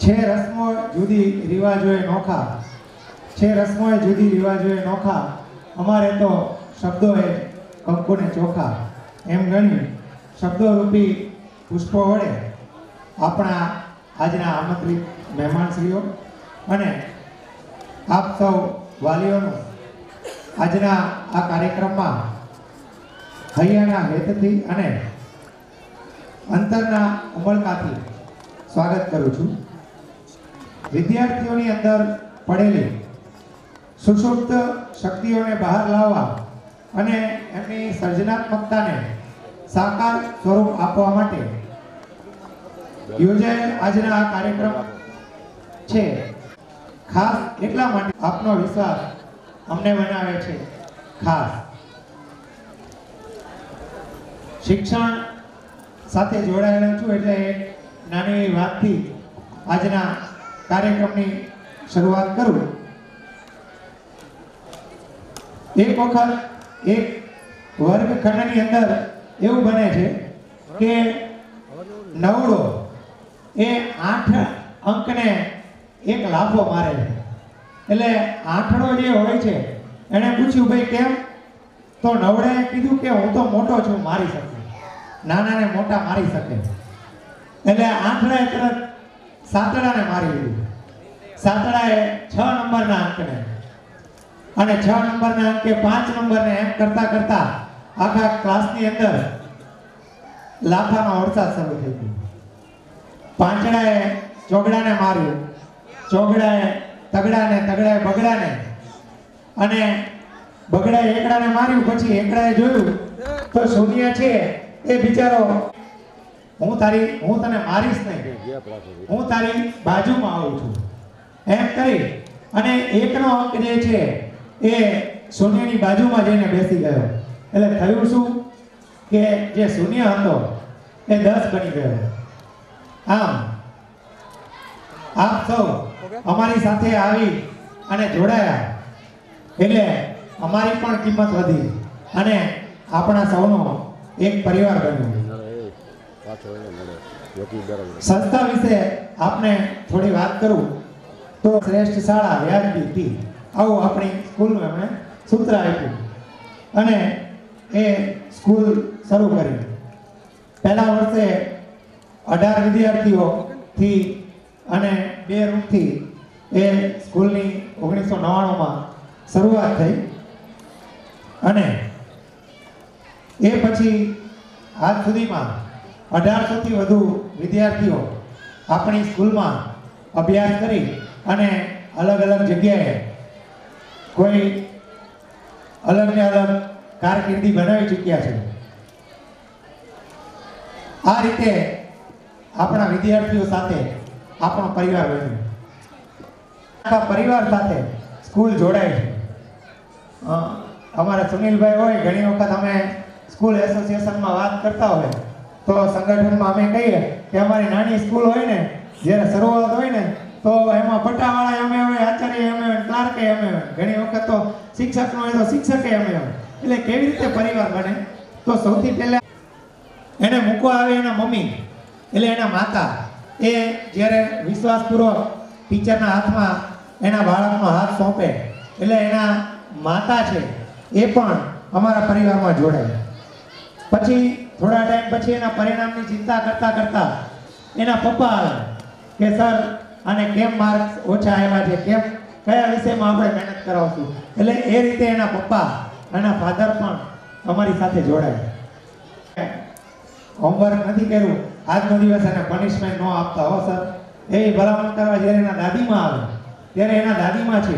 છે રસ્મો જુદી રિવાજોએ નોખા, છે રસ્મોએ જુદી રિવાજોએ નોખા, અમારે તો શબ્દોએ કંકુને ચોખા. એમ ગણી શબ્દોરૂપી પુષ્પો વડે આપણા આજના આમંત્રિત મહેમાનશ્રીઓ અને આપ સૌ વાલીઓનું આજના આ કાર્યક્રમમાં હૈયાના હેતથી અને અંતરના ઉમળકાથી સ્વાગત કરું છું. વિદ્યાર્થીઓની અંદર પડેલી સુષુપ્ત શક્તિઓને બહાર લાવવા અને એમની સર્જનાત્મકતાને સાકાર સ્વરૂપ આપવા માટે યોજાયેલ આજના આ કાર્યક્રમ છે. ખાસ એટલા માટે આપનો વિશ્વાસ અમને બનાવે છે ખાસ. શિક્ષણ સાથે જોડાયેલો છું એટલે એક નાની વાતથી આજના કાર્યક્રમની શરૂઆત કરું. એક વખત એક વર્ગખંડની અંદર એવું બને છે કે નવડો એ 8 અંકને એક લાફો મારે છે. એટલે આઠડો જે હોય છે એને પૂછ્યું ભાઈ કેમ? તો નવડાએ કીધું કે હું તો મોટો છું, મારી શકું, નાનાને મોટા મારી શકે. એટલે આઠડાએ તરત સાતડાને મારી દીધું. સાતડાએ 6 નંબરના અંકને અને 6 નંબરના અંકે 5 નંબરને એમ કરતા કરતા આખા ક્લાસની અંદર લાફાનો વરસાદ શરૂ થઈ ગયો. પાંચડાએ ચોગડાને માર્યું, ચોગડાએ તગડાને, તગડાએ બગડાને અને બગડાએ એકડાને માર્યું. પછી એકડાએ જોયું તો શૂન્ય છે એ બિચારો હું તને મારીશ નહીં, હું તારી બાજુમાં આવું છું એમ કરી અને એકનો અંક જે છે એ શૂન્યની બાજુમાં જઈને બેસી ગયો. એટલે થયું શું કે જે શૂન્ય હતો એ 10 બની ગયો. આમ આપ સૌ અમારી સાથે આવી અને જોડાયા એટલે અમારી પણ કિંમત વધી અને આપણા સૌનો એક પરિવાર બન્યો. સંસ્થા વિશે આપને થોડી વાત કરું તો શ્રેષ્ઠ શાળા વ્યાજબી ફી, આવું આપણી સ્કૂલનું એમણે સૂત્ર આપ્યું અને એ સ્કૂલ શરૂ કરી. પહેલા વર્ષે 18 વિદ્યાર્થીઓથી અને 2 રૂમથી એ સ્કૂલની 1999માં શરૂઆત થઈ અને એ પછી આજ સુધીમાં 1800 થી વધુ વિદ્યાર્થીઓ આપણી સ્કૂલમાં અભ્યાસ કરી અને અલગ અલગ જગ્યાએ કોઈ અલગ ને અલગ કારકિર્દી બનાવી ચૂક્યા છે. આ રીતે આપણા વિદ્યાર્થીઓ સાથે આપણો પરિવાર બન્યો. આખા પરિવાર સાથે સ્કૂલ જોડાય છે. અમારા સુનિલભાઈ હોય, ઘણી વખત અમે સ્કૂલ એસોસિએશનમાં વાત કરતા હોય તો સંગઠનમાં અમે કહીએ કે અમારી નાની સ્કૂલ હોય ને, જ્યારે શરૂઆત હોય ને તો એમાં પટ્ટાવાળા અમે હોય, આચાર્ય અમે હોય, ક્લાર્કે અમે હોય, ઘણી વખત તો શિક્ષકનો હોય તો શિક્ષકે અમે હોય. એટલે કેવી રીતે પરિવાર બને? તો સૌથી પહેલા એને મૂકવા આવે એના મમ્મી એટલે એના માતા, એ જ્યારે વિશ્વાસપૂર્વક ટીચરના હાથમાં એના બાળકનો હાથ સોંપે એટલે એના માતા છે એ પણ અમારા પરિવારમાં જોડાય. પછી થોડા ટાઈમ પછી એના પરિણામની ચિંતા કરતા કરતા એના પપ્પા આવે કે સર આને કેમ માર્ક્સ ઓછા આવ્યા છે, કેમ, કયા વિષયમાં આપણે મહેનત કરાવશું. એટલે એ રીતે એના પપ્પા, એના ફાધર પણ અમારી સાથે જોડાય. હોમવર્ક નથી કર્યું આજનો દિવસ એને પનિશમેન્ટ ન આપતા હો સર, એવી ભલામણ કરવા જ્યારે એના દાદીમાં આવે ત્યારે એના દાદીમાં છે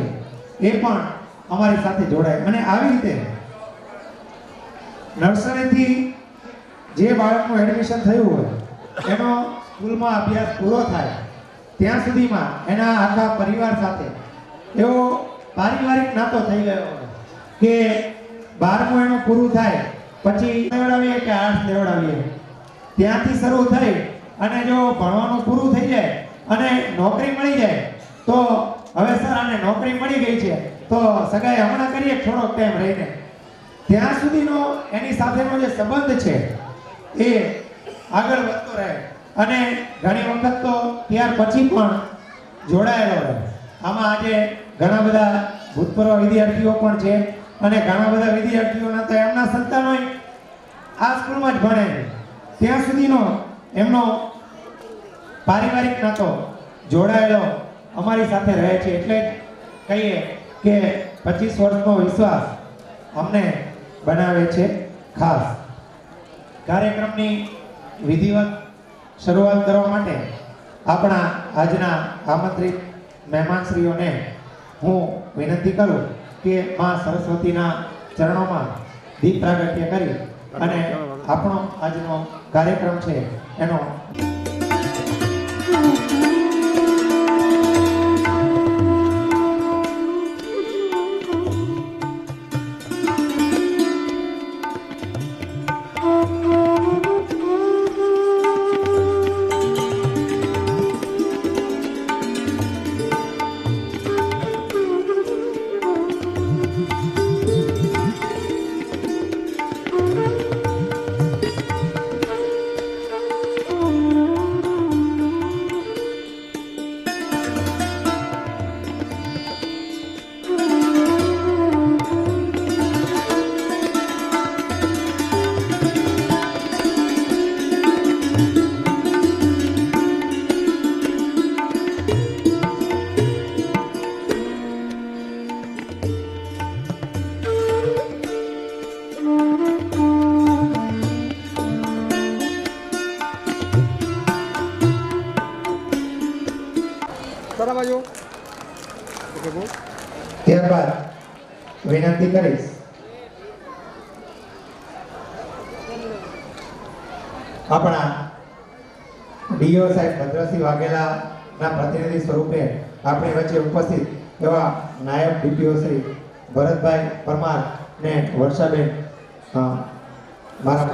એ પણ અમારી સાથે જોડાય. અને આવી રીતે નર્સરીથી જે બાળકનું એડમિશન થયું હોય એનો સ્કૂલમાં અભ્યાસ પૂરો થાય ત્યાં સુધીમાં એના આખા પરિવાર સાથે એવો પારિવારિક નાતો થઈ ગયો હોય કે 12મું એનું પૂરું થાય પછી લેવડાવીએ કે આર્ટ્સ લેવડાવીએ, ત્યાંથી શરૂ થઈ અને જો ભણવાનું પૂરું થઈ જાય અને નોકરી મળી જાય તો હવે સર આને નોકરી મળી ગઈ છે તો સગાઈ હમણાં કરીએ થોડોક ટાઈમ રહીને. ત્યાં સુધીનો એની સાથેનો જે સંબંધ છે એ આગળ વધતો રહે અને ઘણી વખત તો ત્યાર પછી પણ જોડાયેલો રહે. આમાં આજે ઘણા બધા ભૂતપૂર્વ વિદ્યાર્થીઓ પણ છે અને ઘણા બધા વિદ્યાર્થીઓના તો એમના સંતાનો આ સ્કૂલમાં જ ભણે છે. ત્યાં સુધીનો એમનો પારિવારિક નાતો જોડાયેલો અમારી સાથે રહે છે. એટલે જ કહીએ કે 25 વર્ષનો વિશ્વાસ અમને બનાવે છે ખાસ. કાર્યક્રમની વિધિવત શરૂઆત કરવા માટે આપણા આજના આમંત્રિત મહેમાનશ્રીઓને હું વિનંતી કરું કે માં સરસ્વતીના ચરણોમાં દીપ પ્રાગટ્ય કરી અને આપણો આજનો કાર્યક્રમ છે એનો ત્યારબાદ વિનંતી કરીશ આપણા ડીઓ સાહેબ ભદ્રસિંહ વાઘેલાના પ્રતિનિધિ સ્વરૂપે આપણી વચ્ચે ઉપસ્થિત એવા નાયબ ડીપીઓ શ્રી ભરતભાઈ પરમાર ને વર્ષાબેન મારા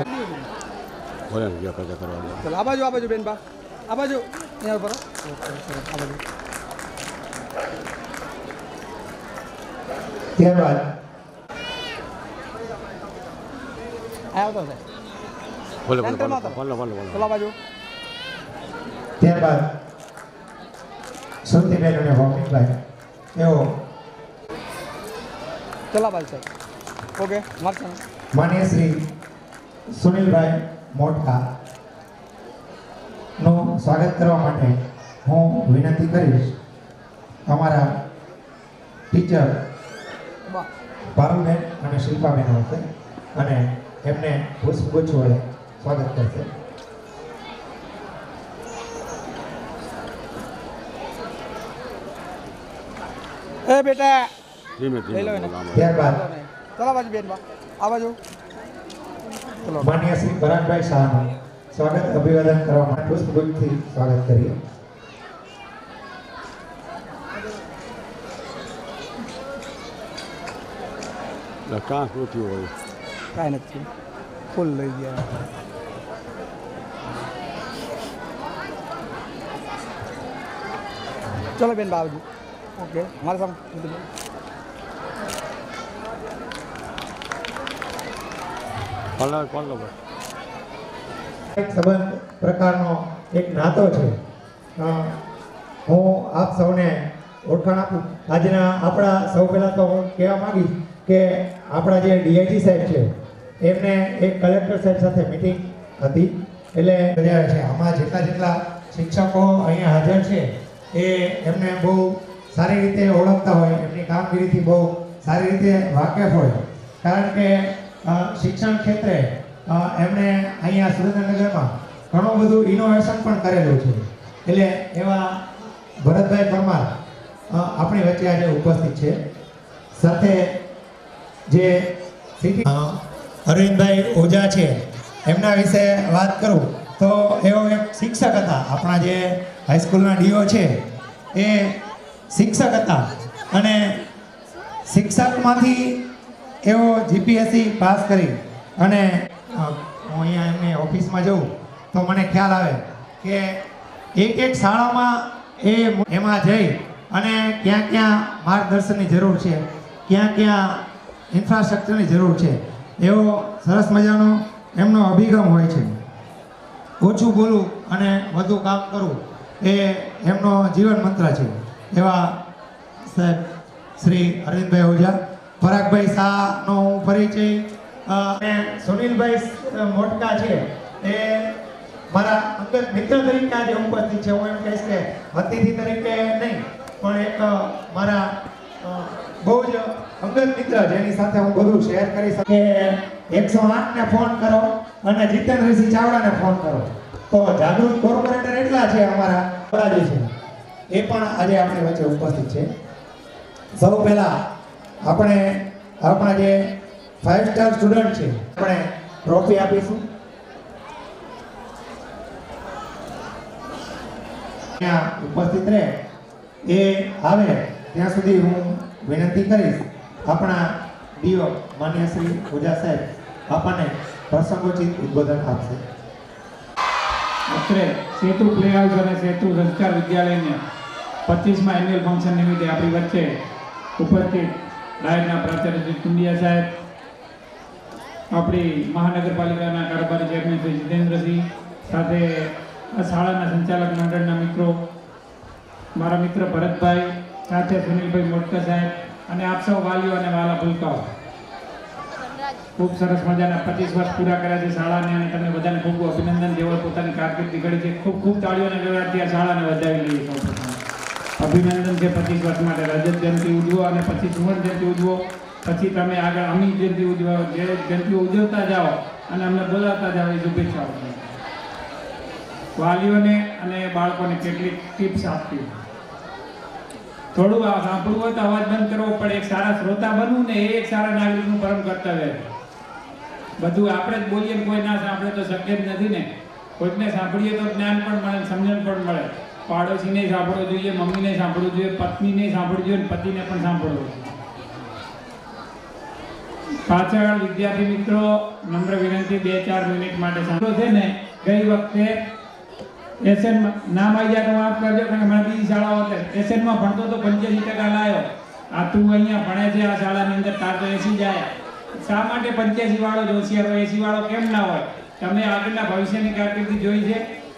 આ બાજુ બેન બા આ બાજુ અહીંયા પર ત્યારબાદ ત્યારબાદ સુરતીબેન અને ભૌમિકભાઈ એવો ચલાભાઈ સાહેબ ઓકે માન્ય શ્રી સુનિલભાઈ મોટકા નું સ્વાગત કરવા માટે હું વિનંતી કરીશ અમારા ટીચર પારુલબેન અને શિલ્પાબેન આવશે અને એમને પુષ્પગુચ્છ વડે સ્વાગત કરશે. એ બેટા ત્યારબાદ ચલો બાજુ બેન બા આ બાજુ માન્ય શ્રી પરાગભાઈ શાહનું સ્વાગત અભિવાદન કરવા માટે પુષ્પગુચ્છથી સ્વાગત કરીએ. કાં શું થયું હોય કાંઈ નથી ફૂલ લઈ ગયા ચલો બેન બાજુ ઓકે મારે સામે સંબંધ પ્રકારનો એક નાતો છે. હું આપ સૌને ઓળખાણ આપું. આજના આપણા સૌ પહેલાં તો હું કહેવા માંગીશ કે આપણા જે ડીઆઈજી સાહેબ છે એમને એક કલેક્ટર સાહેબ સાથે મિટિંગ હતી એટલે કર્યા છે. આમાં જેટલા શિક્ષકો અહીંયા હાજર છે એ એમને બહુ સારી રીતે ઓળખતા હોય, એમની કામગીરીથી બહુ સારી રીતે વાકેફ હોય. કારણ કે શિક્ષણ ક્ષેત્રે એમણે અહીંયા સુરેન્દ્રનગરમાં ઘણું બધું ઇનોવેશન પણ કરેલું છે. એટલે એવા ભરતભાઈ પરમાર આપણી વચ્ચે આજે ઉપસ્થિત છે. સાથે જે અરવિંદભાઈ ઓઝા છે એમના વિશે વાત કરું તો એઓ એક શિક્ષક હતા. આપણા જે હાઈસ્કૂલના ડીઓ છે એ શિક્ષક હતા અને શિક્ષકમાંથી એઓ જીપીએસસી પાસ કરી અને હું અહીંયા એમની ઓફિસમાં જઉં તો મને ખ્યાલ આવે કે એક શાળામાં એમાં જઈ અને ક્યાં માર્ગદર્શનની જરૂર છે, ક્યાં ઇન્ફ્રાસ્ટ્રક્ચરની જરૂર છે, એવો સરસ મજાનો એમનો અભિગમ હોય છે. ઓછું બોલવું અને વધુ કામ કરવું એ એમનો જીવન મંત્ર છે. એવા સાહેબ શ્રી અરવિંદભાઈ ઓઝા, પરાગભાઈ શાહનો હું પરિચય અને સુનિલભાઈ મોટકા છે એ મારા અંગત મિત્ર તરીકે આજે ઉપસ્થિત છે. હું એમ કહીશ કે અતિથિ તરીકે નહીં, પણ એક મારા બહુ જ અંગત મિત્ર જેની સાથે હું બધું શેર કરી શકું. કે 108 ને ફોન કરો અને જીતેન્દ્રસિંહ ચાવડાને ફોન કરો. તો જાગૃત કોર્પોરેટર એટલા છે અમારા જે છે એ પણ આજે આપણી વચ્ચે ઉપસ્થિત છે. સૌ પહેલા આપણે આપણા જે 5 સ્ટાર સ્ટુડન્ટ છે આપણે ટ્રોફી આપીશું. ત્યાં ઉપસ્થિત રહે એ આવે ત્યાં સુધી હું વિનંતી કરીશ આપણા ડીઓ માન્ય શ્રી ઓઝા સાહેબ આપણને પ્રસંગોચિત ઉદ્બોધન આપશે. અત્રે સેતુ પ્લે હાઉસ અને સેતુ સંસ્કાર વિદ્યાલયના 25મા એન્યુઅલ ફંક્શન નિમિત્તે આપણી વચ્ચે ઉપસ્થિત ડાયટના પ્રાચાર્ય શ્રી ટુંડિયા સાહેબ, આપણી મહાનગરપાલિકાના કારોબારી ચેરમેન શ્રી જીતેન્દ્રસિંહ, સાથે આ શાળાના સંચાલક મંડળના મિત્રો, મારા મિત્ર ભરતભાઈ, સાથે સુનિલભાઈ મોટકા સાહેબ અને આપ સૌ વાલીઓ અને વાલા ભૂલકાઓ, ખૂબ સરસ મજાના 25 વર્ષ પૂરા કર્યા છે શાળાને અને તમને બધાને ખૂબ અભિનંદન. જેઓ પોતાની કારકિર્દી ઘડી છે, ખૂબ ખૂબ તાળીઓને ગૌરવથી આ શાળાને વધાવી લઈએ. સૌપ્રથમ અભિનંદન છે 25 વર્ષ માટે. રજત જયંતિ ઉજવો અને પછી સુવર્ણ જયંતિ ઉજવો, પછી તમે આગળ અમી જયંતિ ઉજવો. જે જયંતિઓ ઉજવતા જાઓ અને અમને બોલાવતા જાઓ એ શુભેચ્છાઓ. વાલીઓને અને બાળકોને કેટલીક ટિપ્સ આપવી. થોડું સાંભળવું હોય તો અવાજ બંધ કરવો પડે. એક સારા શ્રોતા બનવું ને એ એક સારા નાગરિકનું પરમ કર્તવ્ય. બધું આપણે જ બોલીએ ને કોઈ ના સાંભળે તો શક્ય જ નથી ને. કોઈકને સાંભળીએ તો જ્ઞાન પણ મળે, સમજણ પણ મળે. પાડોશીને સાંભળવું જોઈએ, મમ્મીને સાંભળવું જોઈએ, પત્નીને સાંભળવું જોઈએ, પતિને પણ સાંભળવું જોઈએ. પાછળ વિદ્યાર્થી મિત્રો નમ્ર વિનંતી 2-4 મિનિટ માટે સાંભળો છે ને. ગઈ વખતે એસએન નામ આવી જાય તો માફ કરજો, કારણ કે મને બીજી શાળાઓ હતી. એસએનમાં ભણતો તો 85% લાવ્યો. આ તું અહીંયા ભણે છે આ શાળાની અંદર, તાર તો 80 જાય. શા માટે 85 વાળો જ હોશિયાર હોય, 80 વાળો કેમ ના હોય? તમે આગળના ભવિષ્યની કારકિર્દી જોઈ છે.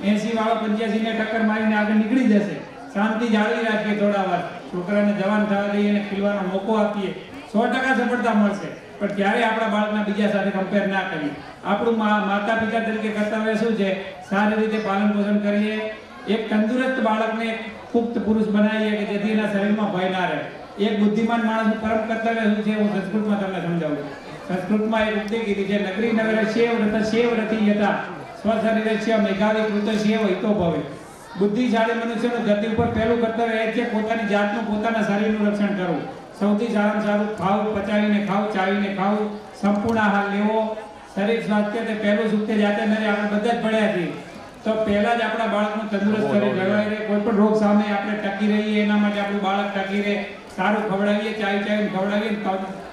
80 વાળો 85 ને ટક્કર મારીને આગળ નીકળી જશે. શાંતિ જાળવી રાખીએ થોડા વાર, છોકરાને જવાન થવા દઈએ અને ખીલવાનો મોકો આપીએ, 100% સફળતા મળશે. પણ ક્યારે આપણા બાળકના બીજા સાથે કમ્પેર ના કરીએ. આપણું માતા પિતા તરીકે કર્તવ્ય શું છે? સારી રીતે પાલન પોષણ કરીએ, એક તંદુરસ્ત બાળકને પુખ્ત પુરુષ બનાવીએ કે જેથી એના શરીરમાં ભય ના રહે. એક બુદ્ધિમાન માણસનું પરમ કર્તવ્ય શું છે? હું સંસ્કૃતમાં તમને સમજાવું. સંસ્કૃતમાં એક ઉક્તિ કીધી છે, નગરી નગરે શેવ રથ શેવ રથી યથા સ્વશરીરસ્ય મેઘાવી કૃત શેવ હિતો ભવે. બુદ્ધિશાળી મનુષ્યનું ધરતી ઉપર પહેલું કર્તવ્ય એ છે પોતાની જાતનું, પોતાના શરીરનું રક્ષણ કરવું. સૌથી સારામાં સારું ખાવું, પચાવીને ખાવું, ચાવીને ખાવું, સંપૂર્ણ આહાર લેવો. શરીર સ્વાસ્થ્ય તે પહેલું સુખ તે જાતે નરે. આપણે બધા જ ભણ્યા છીએ તો પહેલા જ આપણા બાળકનું તંદુરસ્ત શરીર જળવાઈ રહે, કોઈ પણ રોગ સામે આપણે ટકી રહીએ, એના માટે આપણું બાળક ટકી રહે. સારું ખવડાવીએ, ચાવીને ખવડાવીએ,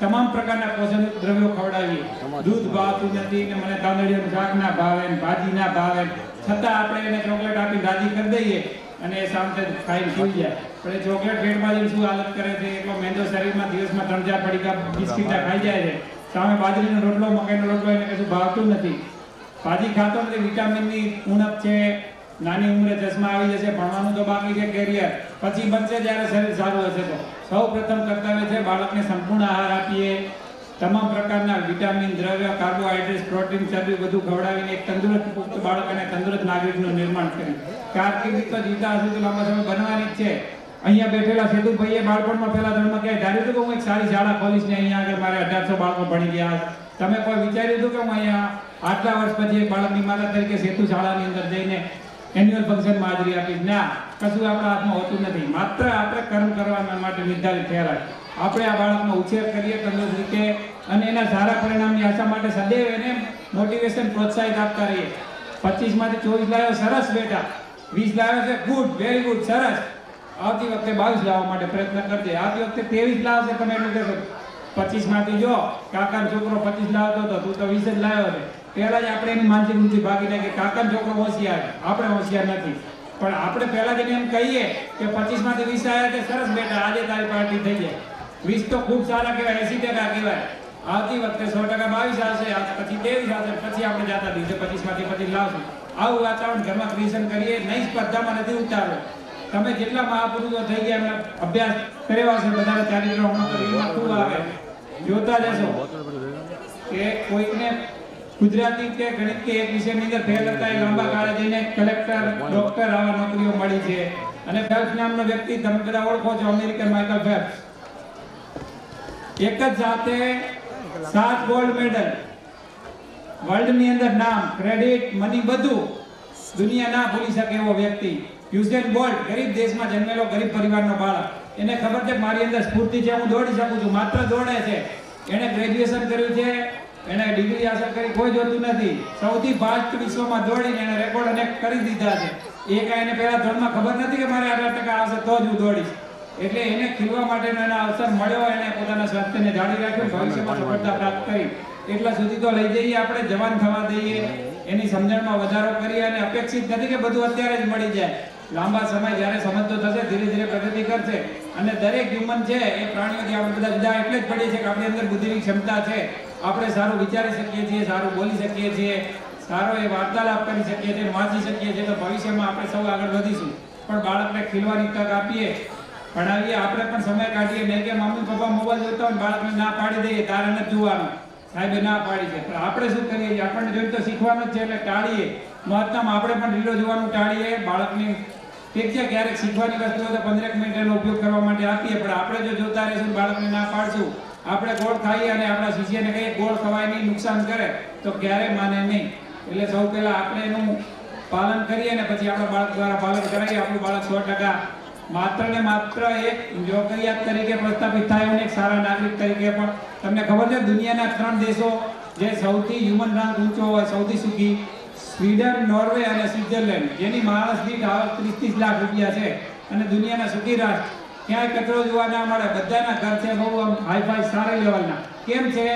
તમામ પ્રકારના પોષક દ્રવ્યો ખવડાવીએ. દૂધ ભાવતું નથી ને મને તાંદળીઓનું શાક ના ભાવે, ભાજી ના ભાવે, છતાં આપણે એને ચોકલેટ આપી રાજી કરી દઈએ અને એ શાંતિ ખાઈને સૂઈ જાય. પણ એ ચોકલેટ પેટમાં જઈને શું હાલત કરે છે? એટલો મેંદો શરીરમાં દિવસમાં 3-4 પડીકા બિસ્કીટા ખાઈ જાય છે. સામે બાજરીનો રોટલો, મકાઈનો રોટલો એને કશું ભાવતું નથી. ભાજી ખાતો નથી, વિટામિનની ઉણપ છે, નાની ઉંમરે ચશ્મા આવી જશે, ભણવાનું તો બાકી છે, કેરિયર પછી બનશે જ્યારે શરીર સારું હશે. તો સૌ પ્રથમ કર્તવ્ય છે બાળકને સંપૂર્ણ આહાર આપીએ, તમામ પ્રકારના વિટામિન, દ્રવ્ય, કાર્બોહાઈડ્રેટ, પ્રોટીન, ચરબી બધું ખવડાવીને એક તંદુરસ્ત પુખ્ત બાળક અને તંદુરસ્ત નાગરિકનું નિર્માણ કર્યું. કારકિર્દી તો જીતા હશું તો લાંબા સમય બનવાની જ છે. અહીંયા બેઠેલા સેતુભાઈએ બાળપણમાં પહેલા ધોરણમાં ક્યાંય ધાર્યું હતું કે હું એક સારી શાળા ખોલીશ ને અહીંયા આગળ મારે 1800 બાળકો ભણી ગયા? તમે કોઈ વિચાર્યું હતું કે હું અહીંયા આટલા વર્ષ પછી એક બાળકની માતા તરીકે સેતુ શાળાની અંદર જઈને એન્યુઅલ ફંક્શનમાં હાજરી આપીશ? ના, કશું આપણા હાથમાં હોતું નથી. માત્ર આપણે કર્મ કરવા માટે નિર્ધારિત થયેલા. આપણે આ બાળકનો ઉછેર કરીએ તંદુરસ્ત રીતે અને એના સારા પરિણામની આશા માટે સદૈવ એને મોટિવેશન, પ્રોત્સાહિત આપતા રહીએ. 25 માંથી 24 લાવ્યો, સરસ બેટા. 20 લાવ્યો છે, ગુડ, વેરી ગુડ, સરસ. આવતી વખતે 22 લાવવા માટે પ્રયત્ન કરજે. આવતી વખતે 23 લાવશે, તમે એટલું કહેશો 25 માંથી જો કાકાનો છોકરો 25 લાવતો હતો, તું તો 20 જ લાવ્યો છે. પહેલા જ આપણે એની માનસિક વૃત્તિ ભાગી નાખીએ, કાકાનો છોકરો હોશિયાર, આપણે હોશિયાર નથી. પણ આપણે પહેલા જ એમ કહીએ કે 25 માંથી 20 આવ્યા છે, સરસ બેટા, આજે તારી પાર્ટી થઈ જાય. 20 તો ખૂબ સારા કહેવાય, 80% કહેવાય. આવતી વખતે 100% 22 આવશે, પછી 23 આવશે, પછી આપણે જાતા દિવસે 25 માંથી 25 લાવશું. આવું વાતાવરણ ઘરમાં ક્રિએશન કરીએ. નહીં સ્પર્ધામાં નથી ઉતારવું. તમે જેટલા મહાપુરુષો થઈ ગયા એમના અભ્યાસ કર્યો છે બધાને ચારિત્ર હોમો તો એમાં ખૂબ આવે. જોતા જશો કે કોઈકને ગુજરાતી કે ગણિત કે એક વિષયની અંદર ફેલ હતા એ લાંબા ગાળે જઈને કલેક્ટર ડોક્ટર આવા નોકરીઓ મળી છે. અને ફેલ્પ્સ નામનો વ્યક્તિ તમે બધા ઓળખો છો, અમેરિકન માઇકલ ફેલ્પ્સ. એક જ સાથે 7 ગોલ્ડ મેડલ, વર્લ્ડની અંદર નામ, ક્રેડિટ, મની બધું દુનિયા ના ભૂલી શકે એવો વ્યક્તિ. યુઝેન બોલ્ટ ગરીબ દેશમાં જન્મેલો ગરીબ પરિવારનો બાળક. એને ખબર છે મારી અંદર સ્ફૂર્તિ છે, હું દોડી શકું છું. માત્ર દોડે છે. એને ગ્રેજ્યુએશન કર્યું છે, એને ડિગ્રી હાંસલ કરી, કોઈ જોતું નથી. સૌથી ફાસ્ટ વિશ્વમાં દોડીને એને રેકોર્ડ અનેક કરી દીધા છે. એ કાંઈ એને પહેલા દોડમાં ખબર નથી કે મારે આટલા ટકા આવશે તો જ હું દોડીશ. એટલે એને ખીલવા માટેનો એનો અવસર મળ્યો. એને પોતાના સ્વાસ્થ્યને જાળવી રાખ્યું, ભવિષ્યમાં સફળતા પ્રાપ્ત કરી. એટલા સુધી તો લઈ જઈએ આપણે, જવાન થવા દઈએ, એની સમજણમાં વધારો કરીએ. અને અપેક્ષિત નથી કે બધું અત્યારે જ મળી જાય. લાંબા સમય જ્યારે સમજતો થશે, ધીરે ધીરે પ્રગતિ કરશે. અને દરેક હ્યુમન છે એ પ્રાણીઓથી આપણે બધા જુદા એટલે જ પડીએ છીએ કે આપણી અંદર બુદ્ધિની ક્ષમતા છે. આપણે સારું વિચારી શકીએ છીએ, સારું બોલી શકીએ છીએ, સારો એ વાર્તાલાપ કરી શકીએ છીએ, વાંચી શકીએ છીએ. તો ભવિષ્યમાં આપણે સૌ આગળ વધીશું. પણ બાળકને ખીલવાની તક આપીએ, ભણાવીએ, આપણે પણ સમય કાઢીએ. નહીં કે મમ્મી પપ્પા મોબાઈલ જોતા હોય, બાળકને ના પાડી દઈએ, તારે નથી જોવાનું, સાહેબે ના પાડી છે. પણ આપણે શું કરીએ છીએ? આપણને જોઈને તો શીખવાનું જ છે, એટલે ટાળીએ. મહત્તમ આપણે પણ રીલો જોવાનું ટાળીએ. બાળકની ઠીક છે, ક્યારેક શીખવાની વસ્તુ હોય તો 15 મિનિટ એનો ઉપયોગ કરવા માટે આપીએ. પણ આપણે જો જોતા રહીશું, બાળકને ના પાડશું, આપણે ગોળ ખાઈએ અને આપણા શિષ્યને કહીએ ગોળ ખવાય નહીં, નુકસાન કરે, તો ક્યારેય માને નહીં. એટલે સૌ પહેલા આપણે એનું પાલન કરીએ ને પછી આપણા બાળક દ્વારા પાલન કરાવીએ. આપણું બાળક 100% માત્ર ને માત્ર એક જોગરિયાત તરીકે પ્રસ્થાપિત થાય અને એક સારા નાગરિક તરીકે પણ. તમને ખબર છે દુનિયાના 3 દેશો જે સૌથી હ્યુમન રાંક ઊંચો હોય, સૌથી સુખી, સ્વીડન, નોર્વે અને સ્વિટ્ઝરલેન્ડ, જેની માણસ દીઠ આવક 30-30 લાખ રૂપિયા છે. અને દુનિયાના સુખી રાષ્ટ્ર, ક્યાંય કચરો જોવા ના મળે, બધાના ઘર છે બહુ આમ હાઈફાઈ સારા લેવલના. કેમ છે?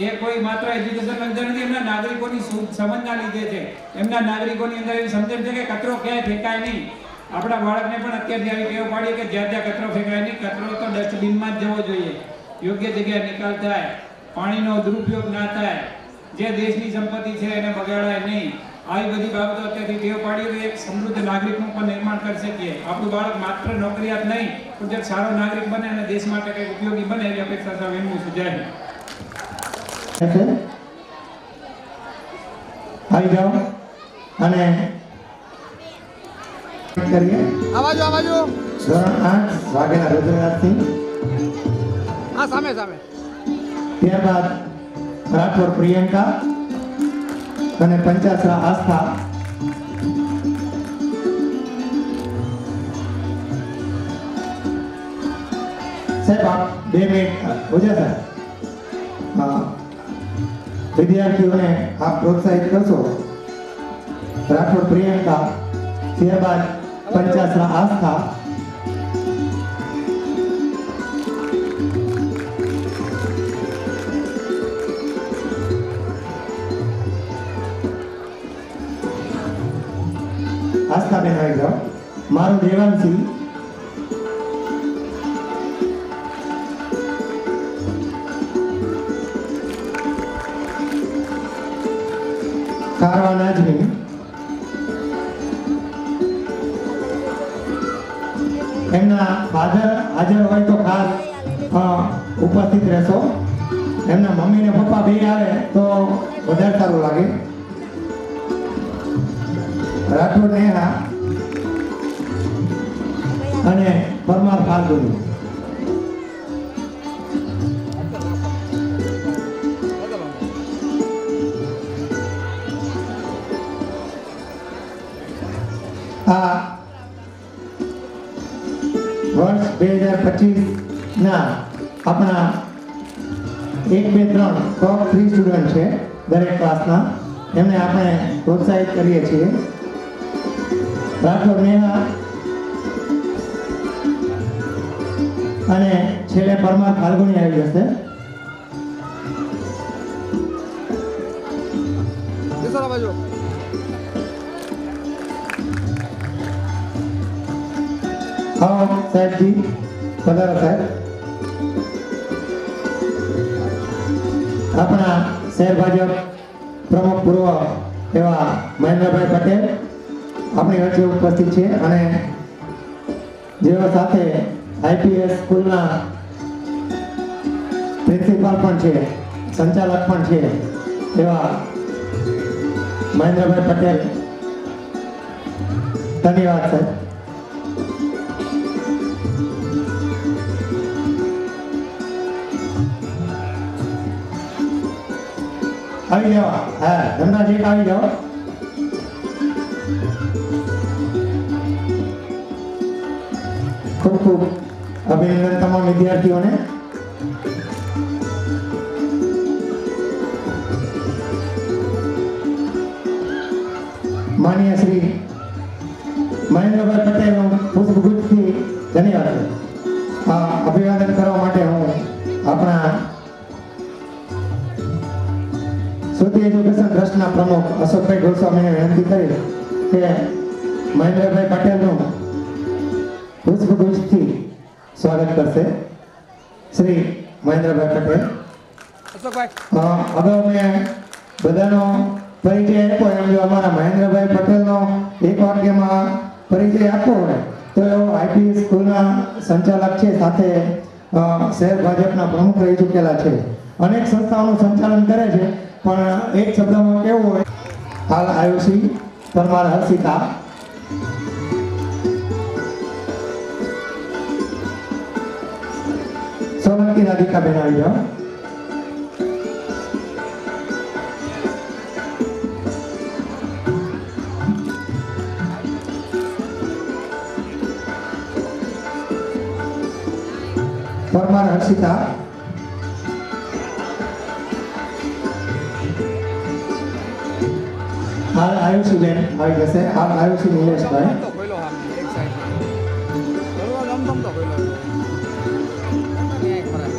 એ કોઈ માત્ર એજ્યુકેશન અંદર નથી, એમના નાગરિકોની સમજના લીધે છે. એમના નાગરિકોની અંદર એવી સમજણ છે કે કચરો ક્યાંય ફેંકાય નહીં. આપણા બાળકને પણ અત્યારથી આવી ટેવ પાડીએ કે જ્યાં ત્યાં કચરો ફેંકાય નહીં. કચરો તો ડસ્ટબિનમાં જ જવો જોઈએ, યોગ્ય જગ્યાએ નિકાલ થાય, પાણીનો દુરુપયોગ ના થાય, જે દેશની સંપત્તિ છે એને બગાડાય નહીં. આવી બધી બાબતો અત્યારથી ટેવ પાડીએ તો એક સમૃદ્ધ નાગરિકનું પણ નિર્માણ કરી શકીએ. આપણું બાળક માત્ર નોકરિયાત નહીં, પણ એક સારો નાગરિક બને અને દેશ માટે કંઈક ઉપયોગી બને એવી અપેક્ષા સાથે એમનું સુજાય. આવી જાઓ અને કરીએ. આવાજો આવાજો. ધોરણ 8 વાઘેલા રુદ્રનાથસિંહ. હા, સામે સામે. ત્યારબાદ રાઠોડ પ્રિયંકા અને પંચાસરા આસ્થા. સાહેબ આપ 2 મિનિટ બોલ્યા સાહેબ. હા, વિદ્યાર્થીઓને આપ પ્રોત્સાહિત કરશો. રાઠોડ પ્રિયંકા, ત્યારબાદ પંચાસરા આસ્થા. આસ્થાબેન આવી જાઓ. મારું દેવાંશી. કારવા નાજમી. એમના ફાધર હાજર હોય તો ખાસ ઉપસ્થિત રહેશો. એમના મમ્મી ને પપ્પા બે આવે તો વધારે સારું લાગે. રાઠોડ નેહા અને પરમાર ફાલ્ગુની. આ વર્ષ 2025 ના આપણા 1, 2, 3 ટોપ 3 સ્ટુડન્ટ છે દરેક ક્લાસના. એમને આપણે પ્રોત્સાહિત કરીએ છીએ. રાઠોડ નેહા અને છેલ્લે પરમાર ફાલ્ગુની આવી જશે. આવાજો. હા સાહેબજી, પધારો સાહેબ. આપણા શહેર ભાજપ પ્રમુખ પૂર્વ એવા મહેન્દ્રભાઈ પટેલ આપણી વચ્ચે ઉપસ્થિત છે અને જેઓ સાથે આઈપીએસ સ્કૂલના પ્રિન્સિપાલ પણ છે, સંચાલક પણ છે એવા મહેન્દ્રભાઈ પટેલ. ધન્યવાદ સર. આવી જાઓ. હા, ધનરાજ એક આવી જાઓ. ખૂબ ખૂબ અભિનંદન તમામ વિદ્યાર્થીઓને. માનીય શ્રી મહેન્દ્રભાઈ પટેલનું પુષ્પગુચ્છથી ધન્યવાદ. અભિવાદન કરવા માટે હું આપણા સુરતી એજ્યુકેશન ટ્રસ્ટના પ્રમુખ અશોકભાઈ ગોસ્વામીને વિનંતી કરી કે મહેન્દ્રભાઈ પટેલનું પુષ્પગુચ્છથી સ્વાગત કરશે. શ્રી મહેન્દ્રભાઈ પટેલ. અશોકભાઈ. અગાઉ મેં બધાનો પરિચય આપ્યો, એમ જો અમારા મહેન્દ્રભાઈ પટેલનો એક વાક્યમાં પરિચય આપવો હોય તો એઓ આઈપીએસ સ્કૂલના સંચાલક છે, સાથે શહેર ભાજપના પ્રમુખ રહી ચૂકેલા છે, અનેક સંસ્થાઓનું સંચાલન કરે છે. પણ એક શબ્દમાં કેવું હોય, હાલ આયુષી પરમાર હર્ષિતા. સોલંકી રાધિકાબેન આવી જાઓ. પરમાર હર્ષિતા. હાલ આયુષીબેન આવી જશે. હાલ આયુષી નિલેશભાઈ. તો ખોલો આમ એક સાઈડ. બરોબર લમધમ તો ખોલો. એક ફરક.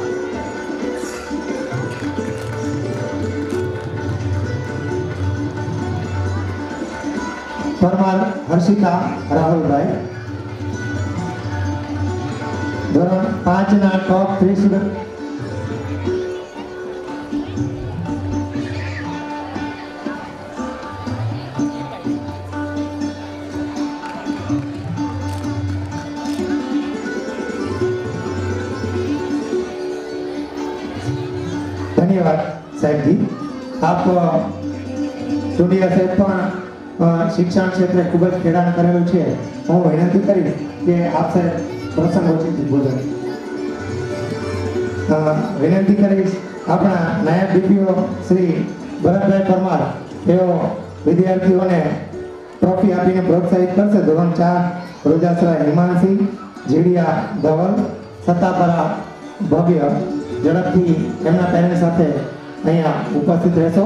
પરમાર હર્ષિતા રાહુલભાઈ. ધોરણ 5 ના ટોપ 3 સ્ટુડન્ટ. ધન્યવાદ સાહેબજી. આપ સ્ટુડિયા સાહેબ પણ શિક્ષણ ક્ષેત્રે ખૂબ જ ખેડાણ કરેલું છે. હું વિનંતી કરીશ કે આપ સાહેબ પ્રસંગોચિત બોલે. વિનંતી કરીશ આપણા નાયબ ડીપીઓ શ્રી ભરતભાઈ પરમાર, તેઓ વિદ્યાર્થીઓને ટ્રોફી આપીને પ્રોત્સાહિત કરશે. ધોરણ 4 રોજાસરા હિમાંશી, જીડિયા ધવલ, સત્તાપરા ભવ્ય. ઝડપથી એમના પેરેન્ટ સાથે અહીંયા ઉપસ્થિત રહેશો.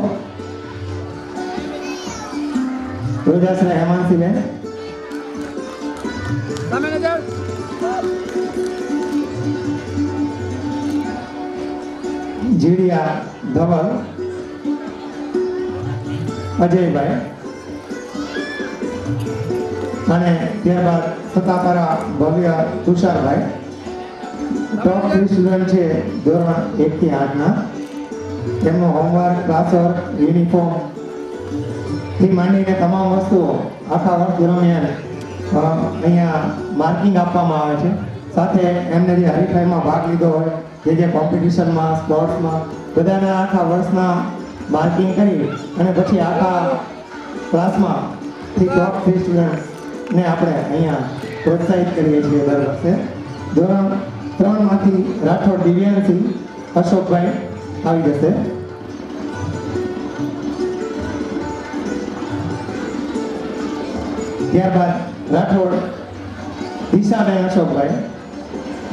રોજાસરા હિમાંશી બેન. સામે નજર. જીડિયા ધવલ, અજયભાઈ અને ત્યારબાદ સત્તાપરા ભવ્ય તુષારભાઈ. ટોપ 3 સ્ટુડન્ટ છે ધોરણ 1 થી 8 ના. તેમનું હોમવર્ક, ક્લાસવર્ક, યુનિફોર્મ થી માંડીને તમામ વસ્તુઓ આખા વર્ષ દરમિયાન અહીંયા માર્કિંગ આપવામાં આવે છે. સાથે એમને જે હરીફાઈમાં ભાગ લીધો હોય, જે કોમ્પિટિશનમાં, સ્પોર્ટ્સમાં, બધાના આખા વર્ષના માર્કિંગ કરી અને પછી આખા ક્લાસમાં થી ટોપ 3 સ્ટુડન્ટને આપણે અહીંયા પ્રોત્સાહિત કરીએ છીએ દર વર્ષે. ધોરણ 3 માંથી રાઠોડ દિવ્યાંશી અશોકભાઈ આવી જશે. ત્યારબાદ રાઠોડ દિશાબેન અશોકભાઈ,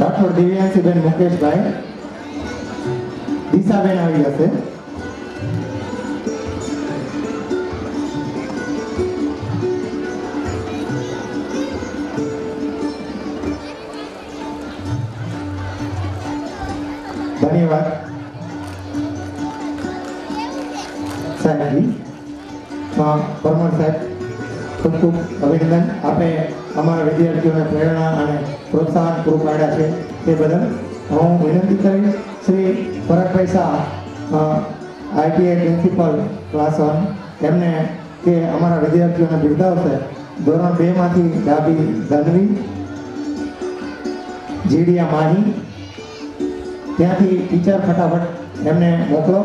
રાઠોડ દિવ્યાંશીબેન મુકેશભાઈ, દિશાબેન આવી જશે. ધન્યવાદ સાહેબજી. પરમાર સાહેબ, ખૂબ ખૂબ અભિનંદન. આપે અમારા વિદ્યાર્થીઓને પ્રેરણા અને પ્રોત્સાહન પૂરું પાડ્યા છે તે બદલ હું વિનંતી કરીશ Shri પરાગભાઈ Shah, ITI principal class 1, એમને કે અમારા વિદ્યાર્થીઓને બિરદાવશે. ધોરણ 2 માંથી ડાબી ધનવી, જીડિયા માહી. ત્યાંથી ટીચર ફટાફટ એમને મોકલો.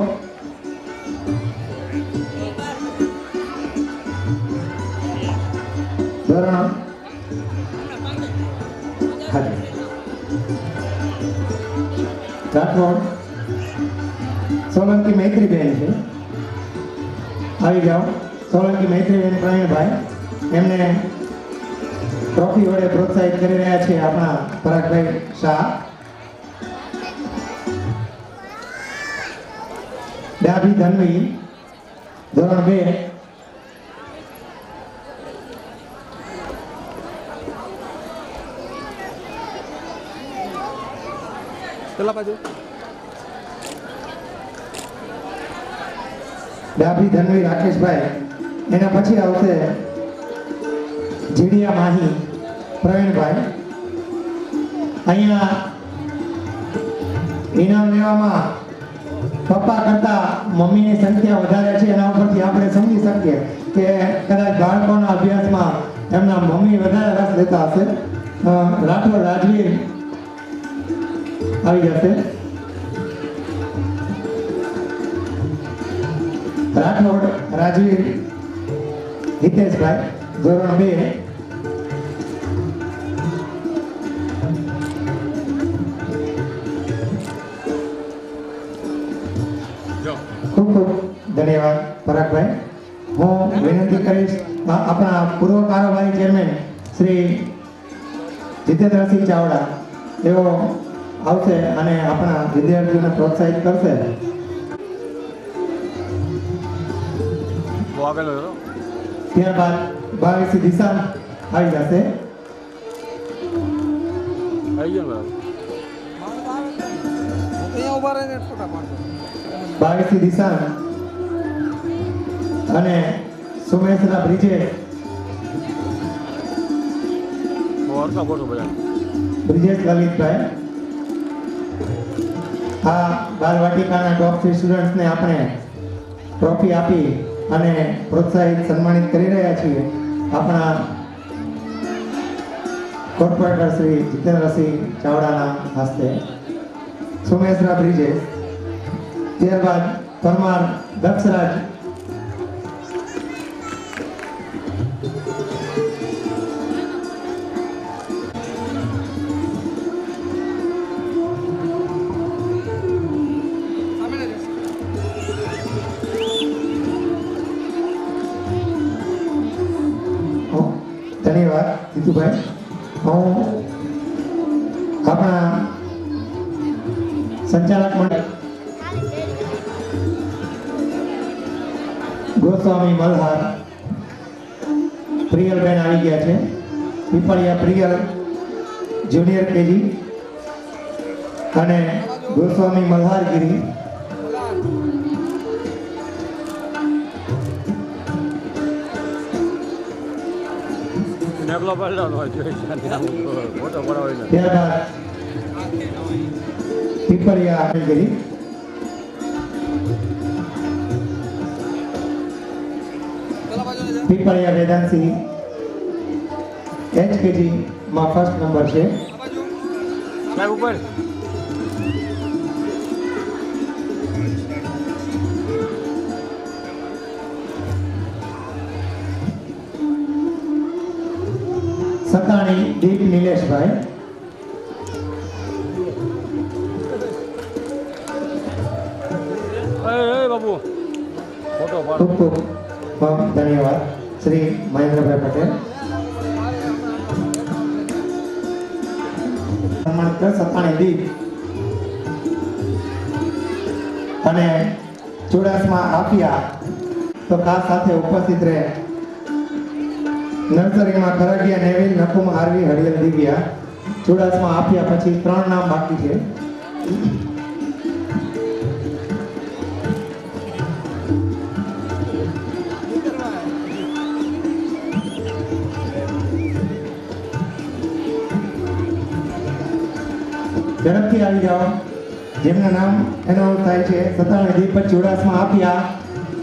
ધોરણ રાઠોડ સોલંકી મૈત્રીબેન છે. આવી જાઓ. સોલંકી મૈત્રીબેન પ્રવીણભાઈ એમને ટ્રોફી વડે પ્રોત્સાહિત કરી રહ્યા છે આપણા પરાગભાઈ શાહ. ડાભી ધનવી ધોરણ 2. પેલા બાજુ ડાભી ધનવી રાકેશભાઈ. એના પછી આવશે જીડિયા માહી પ્રવીણભાઈ. અહીંયા ઇનામ લેવામાં પપ્પા કરતા મમ્મીની સંખ્યા વધારે છે. એના ઉપરથી આપણે સમજી શકીએ કે કદાચ બાળકોના અભ્યાસમાં એમના મમ્મી વધારે રસ લેતા હશે. રાઠોડ રાજવીર આવી જશે. રાઠોડ રાજવીર હિતેશભાઈ ધોરણ 2. ખૂબ ખૂબ ધન્યવાદ પરાગભાઈ. હું વિનંતી કરીશ આપણા પૂર્વ કારોબારી ચેરમેન શ્રી જીતેન્દ્રસિંહ ચાવડા તેઓ આવશે અને આપણા વિદ્યાર્થીઓને પ્રોત્સાહિત કરશે. ત્યારબાદ 22 દિશા આવી જશે. અહીંયા ઉભા રહીને ફોટા પાડજો. 22 દિશા અને સુમેશના બ્રિજેશ. બ્રિજેશ લલિતભાઈ. આ બાલવાટિકાના ટોપ 3 સ્ટુડન્ટ્સને આપણે ટ્રોફી આપી અને પ્રોત્સાહિત સન્માનિત કરી રહ્યા છીએ આપણા કોર્પોરેટર શ્રી જીતેન્દ્રસિંહ ચાવડાના હસ્તે. સુમેશરા બ્રિજેશ. ત્યારબાદ પરમાર દક્ષરાજ. ધન્યવાદ જીતુભાઈ. હું આપણા સંચાલક મંડળ ગોસ્વામી મલ્હાર પ્રિયલબેન આવી ગયા છે. પીપળિયા પ્રિયલ જુનિયર કેજી અને ગોસ્વામી મલ્હારગીરી. ત્યારબાદ પીપળિયા ગીરી. પીપળિયા વેદાંતસિંહ HKG માં ફર્સ્ટ નંબર છે. ઉપર સતાણી દીપ નિલેશભાઈ. બાબુ ફોટો પાડો. ખૂબ ખૂબ ધન્યવાદ શ્રી મહેન્દ્રભાઈ પટેલ. સન્માનિત સતાણી દીપ અને ચુડાસમા આફિયા તો ખાસ સાથે ઉપસ્થિત રહે. નર્સરીમાં ખરડિયા નેવિલ નકુમ આરવી હળિયલ દિવ્યા. ચુડાસમા આફિયા પછી 3 નામ બાકી છે. ઝડપથી આવી જાઓ. જેમના નામ એનો થાય છે સતાણી દીપ, ચુડાસમા આફિયા.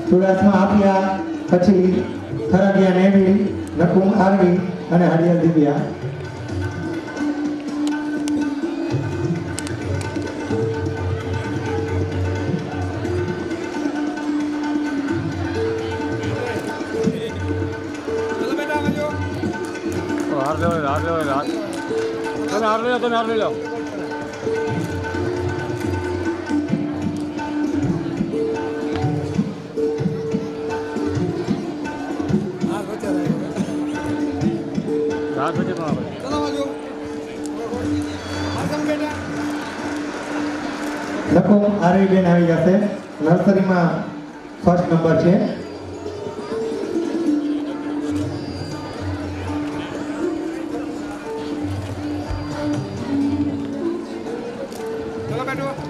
ચુડાસમા આફિયા પછી ખરડિયા નેવી, નકુમ આરવી અને હરિયલ દિવ્યા. હાર લેવાય તમે હાર લઈ લો. રાત વચ્ચે પણ આવે. નકુમ આરવી બેન આવી જશે. નર્સરીમાં ફર્સ્ટ નંબર છે.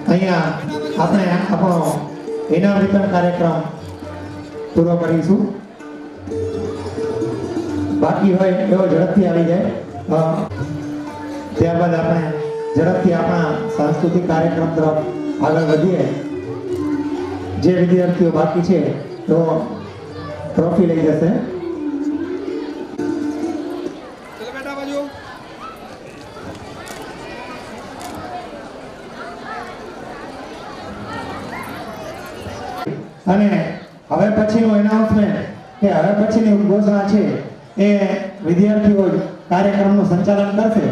અહીંયા આપણે આપણો ઇનામ વિતરણ કાર્યક્રમ પૂરો કરીશું. બાકી હોય એવો ઝડપથી આવી જાય. ત્યારબાદ આપણે ઝડપથી આપણા સાંસ્કૃતિક કાર્યક્રમ તરફ આગળ વધીએ. જે વિદ્યાર્થીઓ બાકી છે તો ટ્રોફી લઈ જશે. અને હવે પછીનું એનાઉન્સમેન્ટ કે હવે પછીની ઘોષણા છે એ વિદ્યાર્થીઓ જ કાર્યક્રમનું સંચાલન કરશે.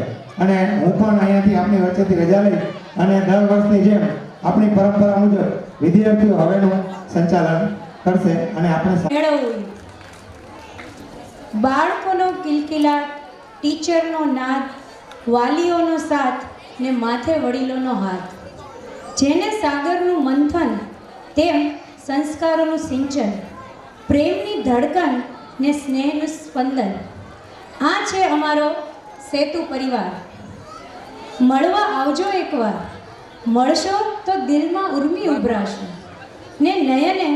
અને હું પણ અહીંયાથી આપની વચ્ચેથી રજા લઈ અને દર વર્ષની જેમ આપણી પરંપરા મુજબ વિદ્યાર્થીઓ હવેનું સંચાલન કરશે. અને આપણે મેળવવું. બાળકોનો કિલકિલાટ, ટીચરનો નાદ, વાલીઓનો સાથ ને માથે વડીલોનો હાથ. જેને સાગરનું મંથન તેમ સંસ્કારોનું સિંચન, પ્રેમની ધડકન ને સ્નેહનું સ્પંદન. આ છે અમારો સેતુ પરિવાર. મળવા આવજો એકવાર. મળશો તો દિલમાં ઉર્મી ઉભરાશે ને નયને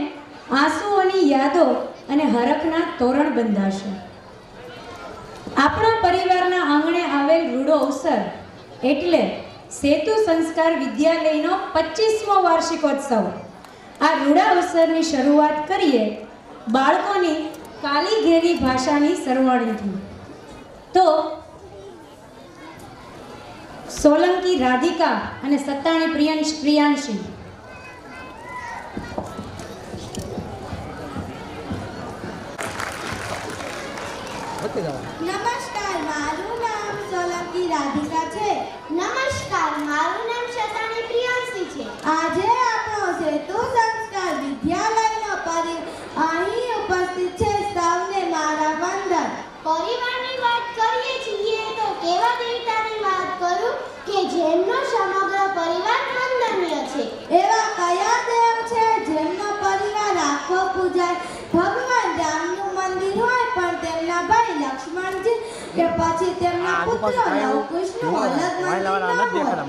આંસુઓની યાદો અને હરખના તોરણ બંધાશે. આપણા પરિવારના આંગણે આવેલ રૂડો અવસર એટલે સેતુ સંસ્કાર વિદ્યાલયનો 25મો વાર્ષિકોત્સવ. આ રૂડા અવસરની શરૂઆત કરીએ બાળકોની કાલી ઘેરી ભાષાની સરવાણીથી. તો સોલંકી રાધિકા અને સત્તાણી પ્રિયાંશી. નમસ્કાર, મારું નામ સોલંકી રાધિકા છે. નમસ્કાર, મારું નામ શતાણી પ્રિયાંશી છે. આજે આપણો સેતુ સંસ્કાર વિદ્યાલયનો અહીં ઉપસ્થિત છે સૌને મારા વંદન. પરિવારની વાત કરીએ છીએ તો કેવા દેવતાની વાત કરું કે જેમનો સમગ્ર પરિવાર વંદનીય છે. એવા કયા દેવ છે જેમનો પરિવાર આખો પૂજાય? ભગવાન રામનું મંદિર હોય પણ તેમના ભાઈ લક્ષ્મણજી કે પછી તેમના પુત્ર લવકુશનું અલગ મંદિર ન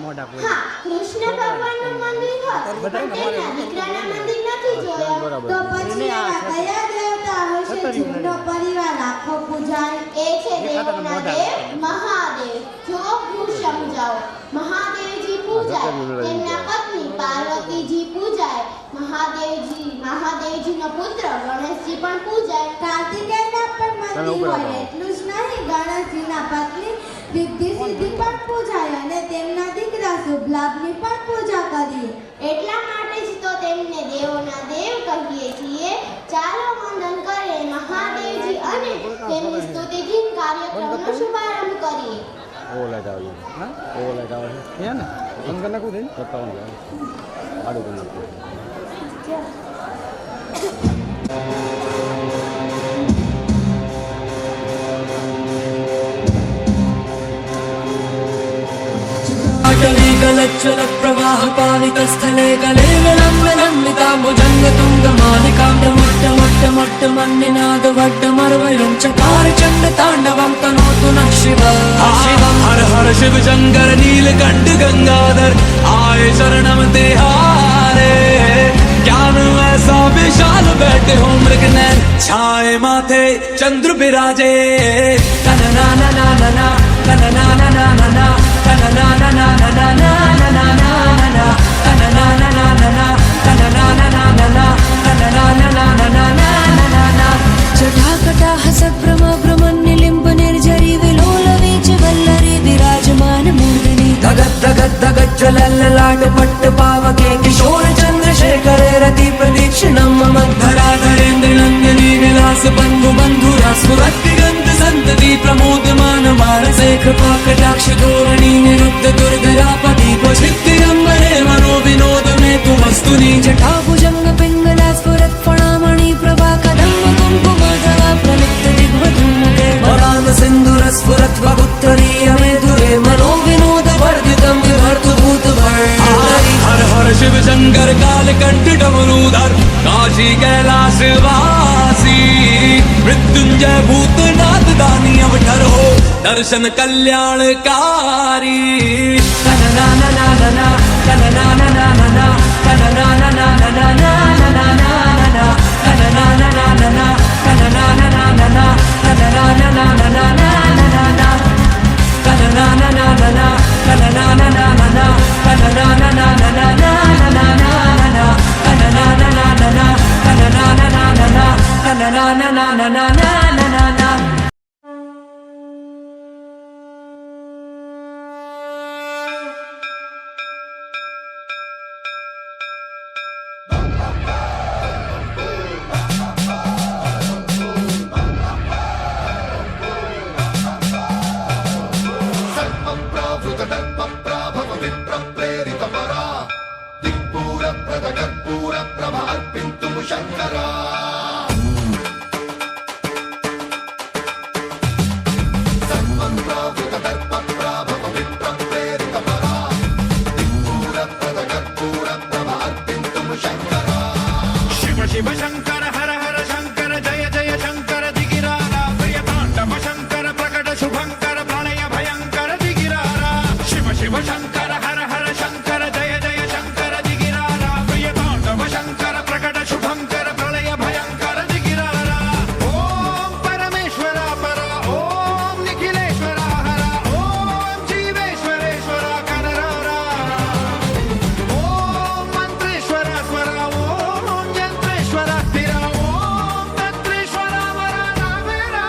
હોય. હા, કૃષ્ણ ભગવાનનું મંદિર હોય પણ તેમના દીકરાના મંદિર નથી જોયા તો પછી એવા કયા દેવતા હશે જેમનો પરિવાર આખો પૂજાય? એ છે દેવોના દેવ મહાદેવ. જો હું સમજાવું. મહાદેવજી પૂજાય, તેમના પત્ની પાર્વતીજી પૂજાય, મહાદેવજીનો પુત્ર ગણેશજી પણ પૂજાય. કાર્તિકેયના પણ મંદિર હોય એટલું જ નહીં, ગણેશજીના પત્ની રિદ્ધિ સિદ્ધિ પણ પૂજાય અને તેમના દીકરા શુભલાભની પણ પૂજા કરીએ. એટલા માટે જ તો તેમને દેવોના દેવ કહીએ છીએ. ચાલો વંદન કરીએ મહાદેવજી અને તેમની સ્તુતિથી કાર્યક્રમનો શુભારંભ કરીએ. લાઈટ આવે છે ને બંધ કરી નાખું થઈ 57 આડું કરી નાખું. अटली गलज्जल प्रवाह पालित स्थले गले विलम्बिताम्बुजंग तुंग मालिकां मुट्ट मुट्ट मुट्ट मन्निनाद वड्ड मरवयं चकार चंड तांडवं तनोतु नः शिवं हर हर शिव शंकर नीलकंठ गंगाधर आए शरणम तिहारे ज्ञान ऐसा विशाल बैठे हो मृग नैन छाए माथे चंद्र विराजे कनना ना ना ना ना कनना ना ना ना ना कनना ना ना ना ना ना ना ना ना कनना ना ना ना ना कनना ना ना ना ना कनना ना ना ना ना ना ना जटाकटा लल्ललाट पट्ट पावके किशोर चन्द्रशेखरे रति प्रदीक्षिणं मम धराधरेन्द्र नन्दिनी विलास बन्धु बन्धुरा स्फुरद्दिगन्त सन्तति प्रमोदमान मानसे कृपा कटाक्ष धोरणी निरुद्ध दुर्धरापति क्वचित्तिरम्बरे मनो विनोद मे तु वस्तुनि जटाभुजङ्ग पिङ्गला स्फुरत् फणामणि प्रभा कदम्ब कुङ्कुमाधरा प्रलिप्त दिग्वधूमुखे वरान सिन्धुर स्फुरत् वगुत्तरीय मेधुरे मनो विनोद वर्धितं विभर्तु भूतभर्तरि हर हर शिव शंकर कालकंठ डमरूधर काशी कैलाश वासी मृत्युंजय भूतनाथ दानी अवतार हो दर्शन कल्याणकारी कननाननानना कननाननानना कननाननानना कननाननानना कननाननानना कननाननानना कननाननानना कननाननानना कननाननानना शिव शंकर हर हर शंकर जय जय शंकर दिगिरारा प्रियतांडव शंकर प्रकट शुभंकर प्रणय भयंकर दिगिरारा शिव शिव शंकर हर हर शंकर जय जय शंकर दिगिरारा प्रियतांडव शंकर प्रकट शुभंकर प्रणय भयंकर दिगिरारा ओम परमेश्वरा परा ओम निखिलेश्वरा हरा ओम जीवेश्वरेश्वरा कनरारा ओम मंत्रेश्वरा स्वरा ओम यंत्रेश्वरा स्थिरा ओम तंत्रेश्वरा वरा नावेरा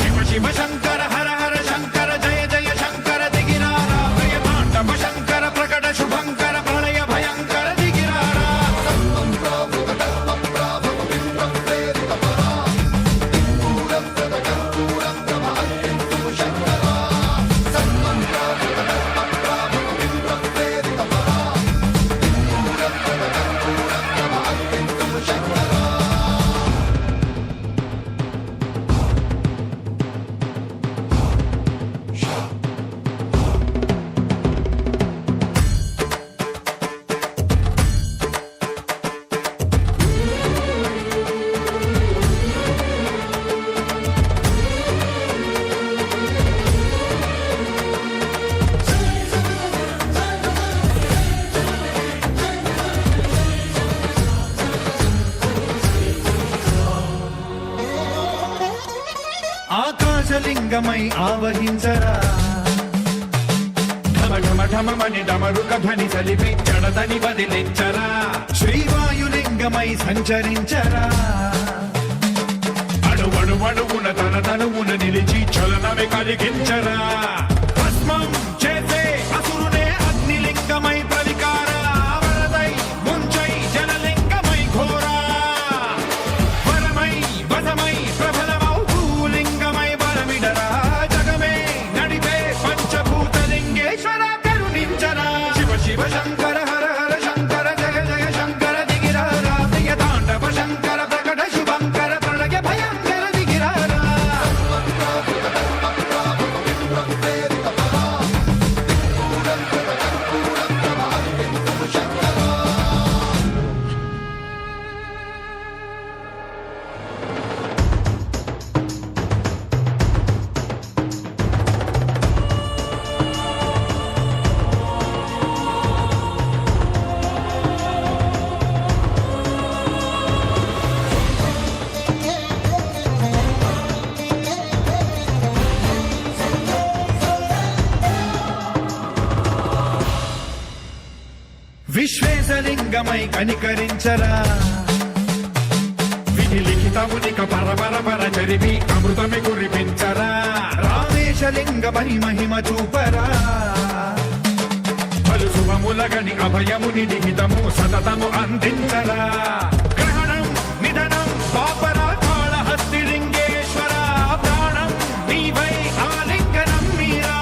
शिव शिव शंकर हर हर शंकर जय जय शंकर दिगिरारा प्रियतांडव शंकर प्रकट शुभंकर प्रणय भयंकर दिगिरारा ఆకాశలింగమై ఆవహించరా ఢమ ఢమ ఢమమని డమరుక ధ్వని చలిపి జడదని వదిలించరా శ్రీవాయులింగమై సంచరించరా అణువణువున తన తనువున నిలిచి చలనమే కలిగించరా భస్మం చేసే అసురునే అగ్నిలింగమై ప్రవికార వరదై ముంచై జలలింగమై ఘోరా వరమై వసమై ప్రబలమౌ భూలింగమై బలమిడరా జగమే నడిపే పంచభూతలింగేశ్వర కరుణించరా శివ శివ శంకర హర హర శంకర జయ జయ శంకర దిగిరారా ప్రియతాండవ శంకర ప్రకట శుభంకర ప్రళయ భయంకర దిగిరారా విశ్వేశలింగమై కనికరించరా విధి లిఖితమునిక పరపర పర చరివి అమృతమి కురిపించరా రామేశలింగమై మహిమ చూపరా ఉలగని అభయముని నిహితము సతతము అందించరా గ్రహణం నిధనం పాపరా కాళహస్తి లింగేశ్వర ప్రాణం నీవై ఆలింగనం మీరా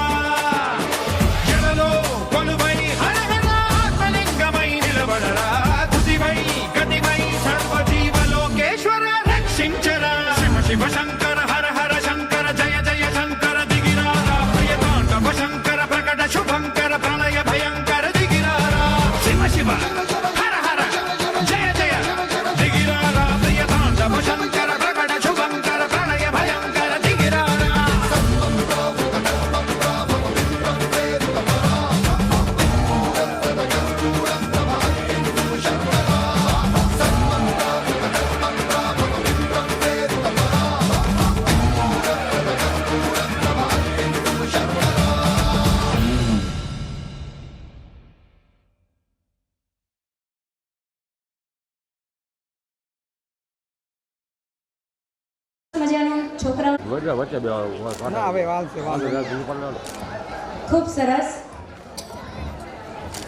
జలలో కొలువై హరహర ఆత్మలింగమై నిలబడరా తుదివై గతివై సర్వజీవలోకేశ్వర రక్షించరా శివ శివ శంకర హర హర శంకర జయ జయ శంకర దిగిరారా ప్రియతాండవ శంకర ప్రకట శుభంకర ప్రళయ భయంకర దిగిరారా శివ శివ హర హర జయ జయ దిగిరారా ప్రియతాండవ శంకర ప్రకట శుభంకర ప్రళయ భయంకర దిగిరారా મજાનું છોકરાઓ વચ્ચે બે ના હવે વાલશે વાલશે ખૂબ સરસ.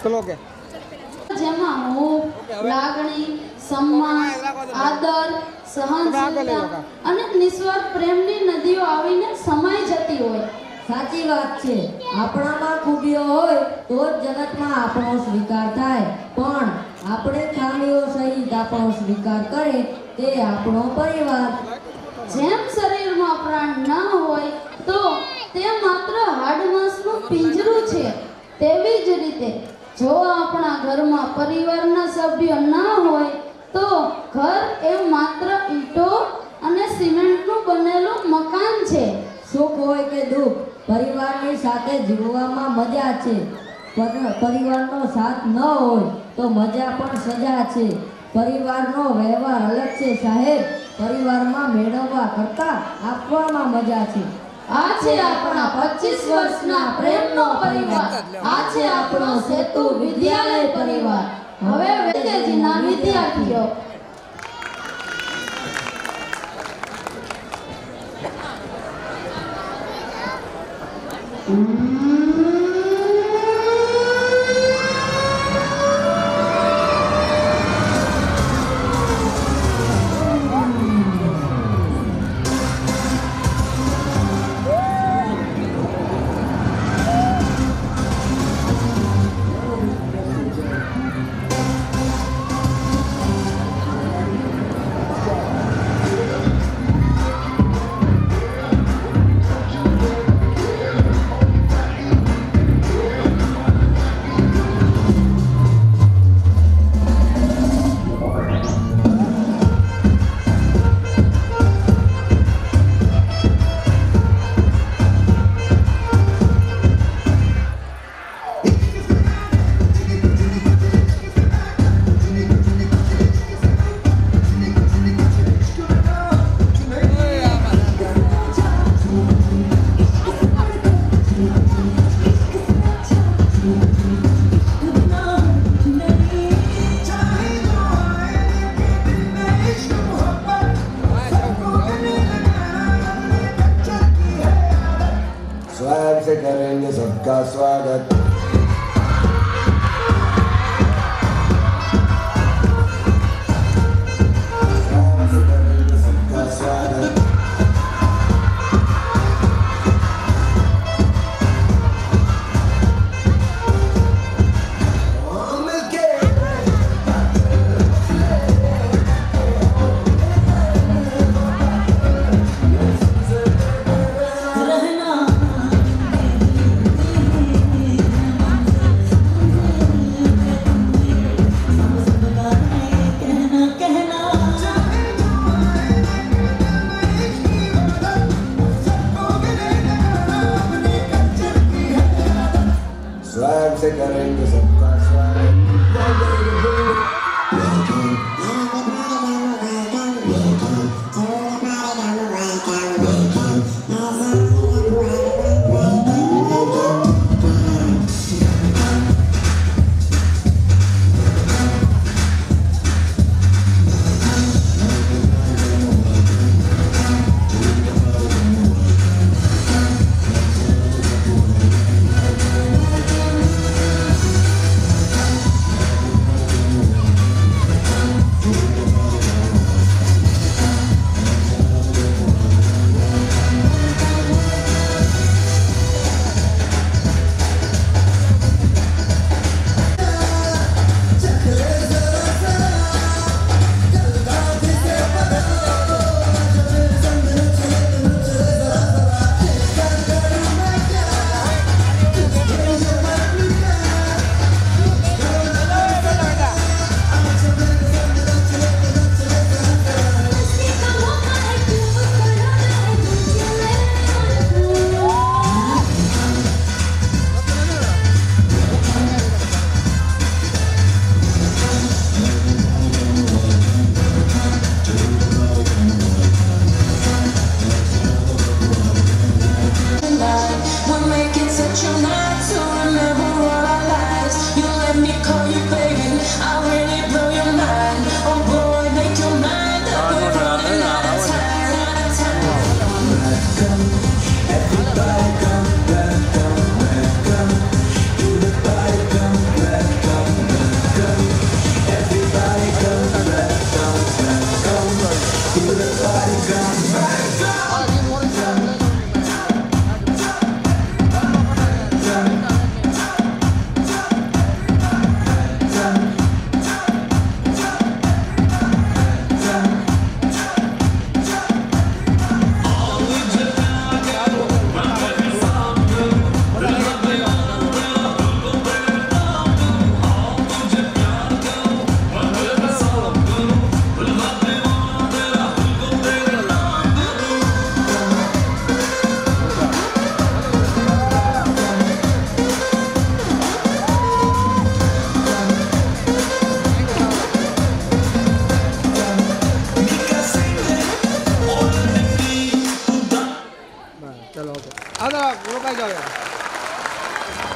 ચલો કે જેમાં મોહ, લાગણી, સન્માન, આદર, સહનશીલતા અને નિસ્વાર્થ પ્રેમની નદીઓ આવીને સમાઈ જતી હોય. સાચી વાત છે. આપણામાં ખૂબીઓ હોય તો જ જગતમાં આપણો સ્વીકાર થાય, પણ આપણે ખામીઓ સહિત આપણો સ્વીકાર કરે તે આપણો પરિવાર. જેમ શરીરમાં પ્રાણ ન હોય તો તે માત્ર હાડમાસનું પિંજરું છે, તેવી જ રીતે જો આપણા ઘરમાં પરિવારના સભ્યો ન હોય તો ઘર એ માત્ર ઈંટો અને સિમેન્ટનું બનેલું મકાન છે. સુખ હોય કે દુઃખ, પરિવારની સાથે જીવવામાં મજા છે. પરિવારનો સાથ ન હોય તો મજા પણ સજા છે. પરિવારનો વ્યવહાર અલગ છે સાહેબ. પરિવારમાં મેળવવા કરતા આપવામાં મજા છે. આ છે આપણા 25 વર્ષના પ્રેમનો પરિવાર. આ છે આપણો સેતુ વિદ્યાલય પરિવાર. હવે વેકેજીના વિદ્યાર્થીઓ स्वैग से करेंगे सबका स्वागत. सबका स्वागत. स्वैग से करेंगे सबका स्वागत.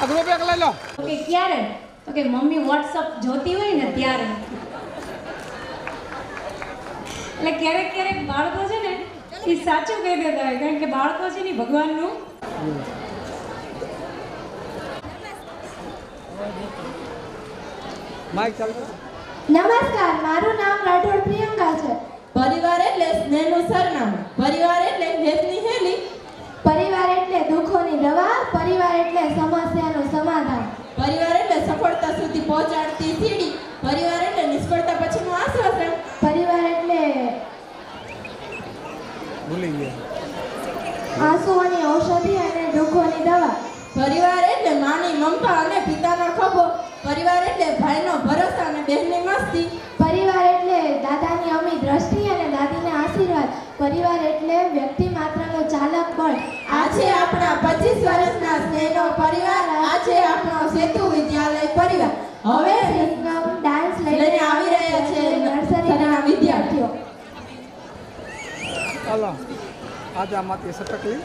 ગ્રુપ એક લઈ લો. કે ક્યારે? તો કે મમ્મી વોટ્સઅપ જોતી હોય ને ત્યારે. એટલે ક્યારેક ક્યારેક બાળકો છે ને એ સાચું કહી દેતા હોય, કારણ કે બાળકો છે ને ભગવાનનું. માઇક ચાલુ. નમસ્કાર, મારું નામ રાઠોડ પ્રિયંકા છે. પરિવાર એટલે સ્નેહનું સરનામું, પરિવાર એટલે હેતની હેલી, પરિવાર એટલે દુઃખોની દવા, પરિવાર એટલે સમસ્યાનું સમાધાન. પરિવાર એટલે સફળતા સુધી પહોંચાડતી સીડી, પરિવાર એટલે નિષ્ફળતા પછીનું આશ્વાસન, પરિવાર એટલે ભૂલી ગયા. આંસુઓની ઔષધિ અને દુઃખોની દવા. પરિવાર એટલે માની મમતા અને પિતાનો ખભો, પરિવાર એટલે ભાઈનો ભરોસો અને બહેનની મસ્તી, પરિવાર એટલે દાદાની અમી દ્રષ્ટિ અને દાદીના આશીર્વાદ. પરિવાર એટલે વ્યક્તિ માત્રનો ચાલક બળ. આજે આપણા 25 વર્ષના સ્નેહનો પરિવાર, આજે આપણો સેતુ વિદ્યાલય પરિવાર. હવે સિંગમ ડાન્સ લઈને આવી રહ્યા છે નર્સરીના વિદ્યાર્થીઓ. ચાલો આજે આમાંથી સટકલી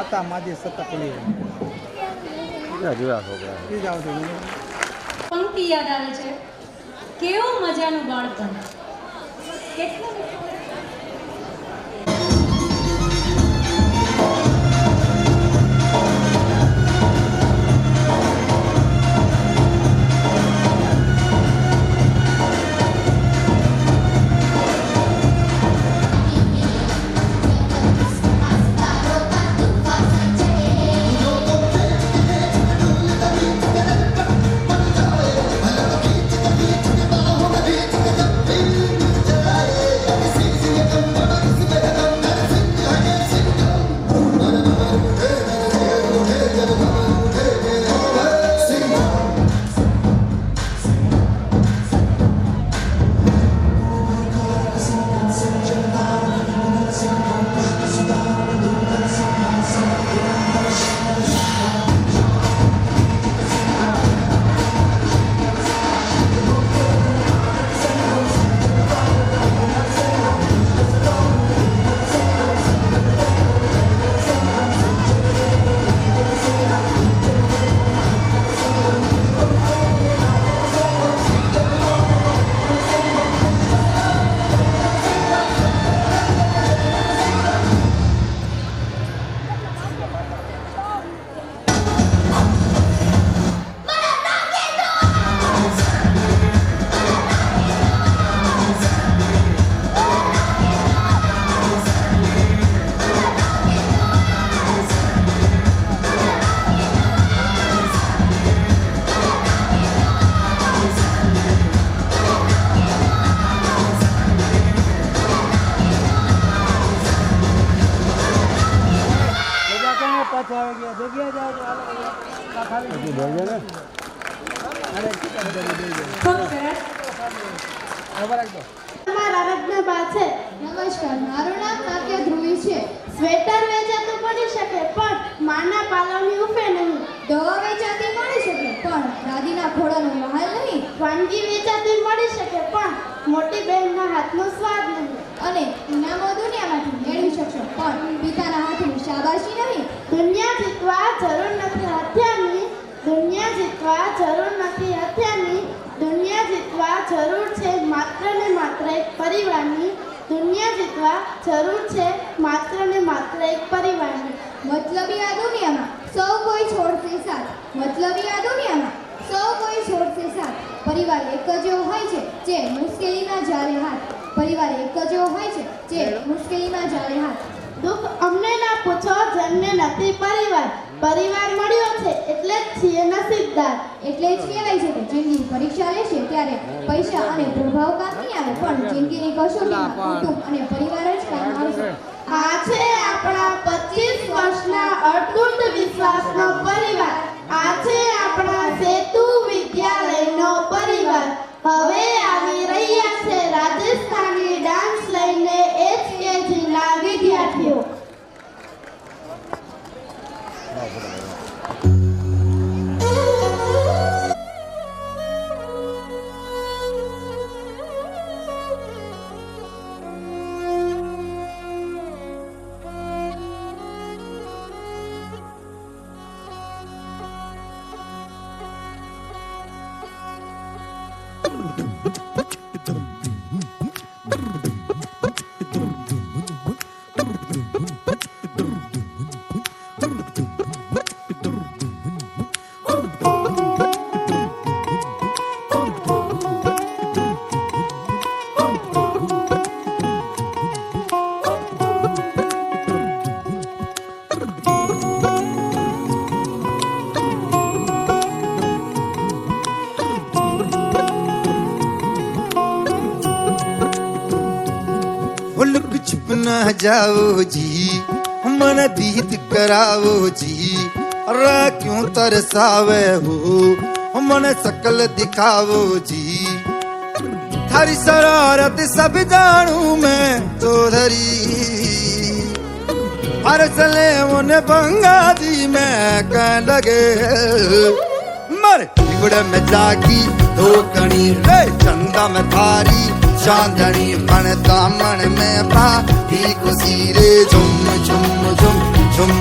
હતા માજી સતકલી જોયા છોકરા ઈ જાવ છો પંક્તિ યાદ આવે છે, કેવું મજાનું બાળપણ, કેટલું ખૂબ સરસ. અમારા આરાધના છે. નમસ્કાર, મારું નામ કાવ્ય ધ્રુવી છે. સ્વેટર વેચાતું પડી શકે પણ માના પાલવની ઉફે નહીં. દવા વેચાતી મળી શકે પણ દાદીના ખોળાનો મહાલ નહીં. વાનગી વેચાતી મળી શકે પણ મોટી બહેનના હાથનો સ્વાદ નહીં. અને ઇનામો દુનિયામાંથી મેળવી શકશો પણ પિતાના હાથની શાબાશી નહીં. દુનિયા જીતવા જરૂર નથી હથિયારની. દુનિયા જીતવા જરૂર નથી હથિયારની. દુનિયા જીતવા જરૂર છે માત્ર ને માત્ર એક પરિવારની. દુનિયા જીતવા જરૂર છે માત્ર ને માત્ર એક પરિવારની. મતલબી આ દુનિયામાં સૌ કોઈ છોડશે સાથ. મતલબી આ દુનિયામાં સૌ કોઈ છોડશે સાથ. પરિવાર એક જ એવો હોય છે જે મુશ્કેલીમાં જાળે હાથ. પરિવાર એક જ એવો હોય છે જે મુશ્કેલીમાં જાળે હાથ. દુઃખ અમને ના પૂછો જેમને નથી પરિવાર. પરિવાર મળ્યો છે એટલે જ છીએ નસીબદાર. એટલે જ કહેવાય છે કે જિંદગી પરીક્ષા લેશે ત્યારે પૈસા અને પ્રભાવ કામ નહીં આવે પણ જિંદગીની કસોટીમાં કુટુંબ અને પરિવાર જ કામ આવશે. આ છે આપણા 25 વર્ષના અટૂટ વિશ્વાસનો પરિવાર. આ છે આપણા સેતુ વિદ્યાલયનો પરિવાર. હવે આવી રહ્યા છે રાજસ્થાની ડાન્સ લઈને HKGના વિદ્યાર્થીઓ. न जाओ जी मन दीद कराओ जी अरे क्यों तरसावे हो मन सकल दिखाओ जी थारी शरारत सब जानू मैं तो धरी अरसले उन्हें बंगा दी मैं कह लगे मर गुड़ में जागी दो कणी रे चंदा में थारी चांदनी मन दामन में पाती खुशी रे झुम झुम झुम झुम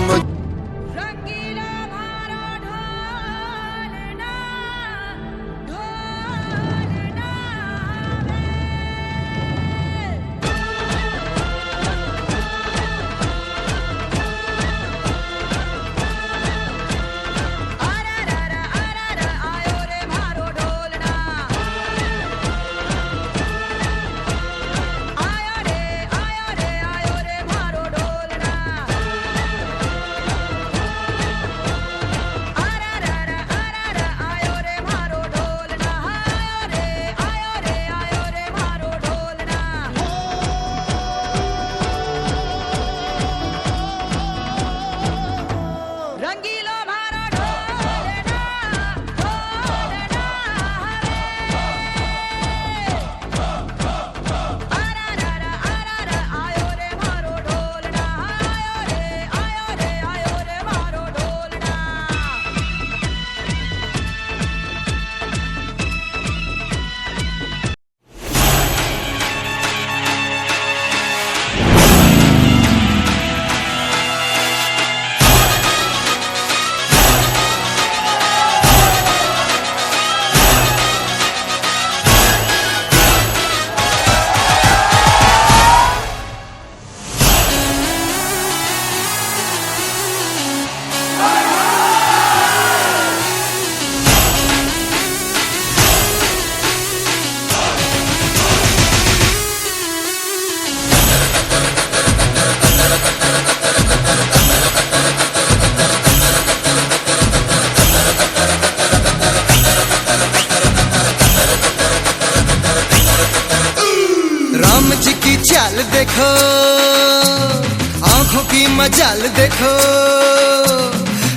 देखो, आंखों की मजाल देखो,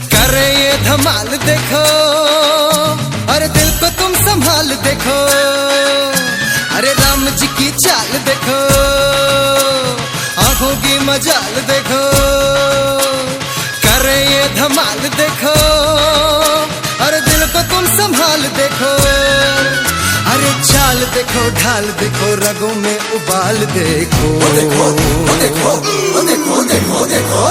करे ये धमाल देखो, अरे दिल को तुम संभाल देखो, अरे राम जी की चाल देखो, आंखों की मजाल देखो, करे ये धमाल देखो, अरे दिल को तुम संभाल देखो, अरे चाल देखो, ढाल देखो, रगों में उबाल देखो, देखो, देखो, देखो, देखो, देखो।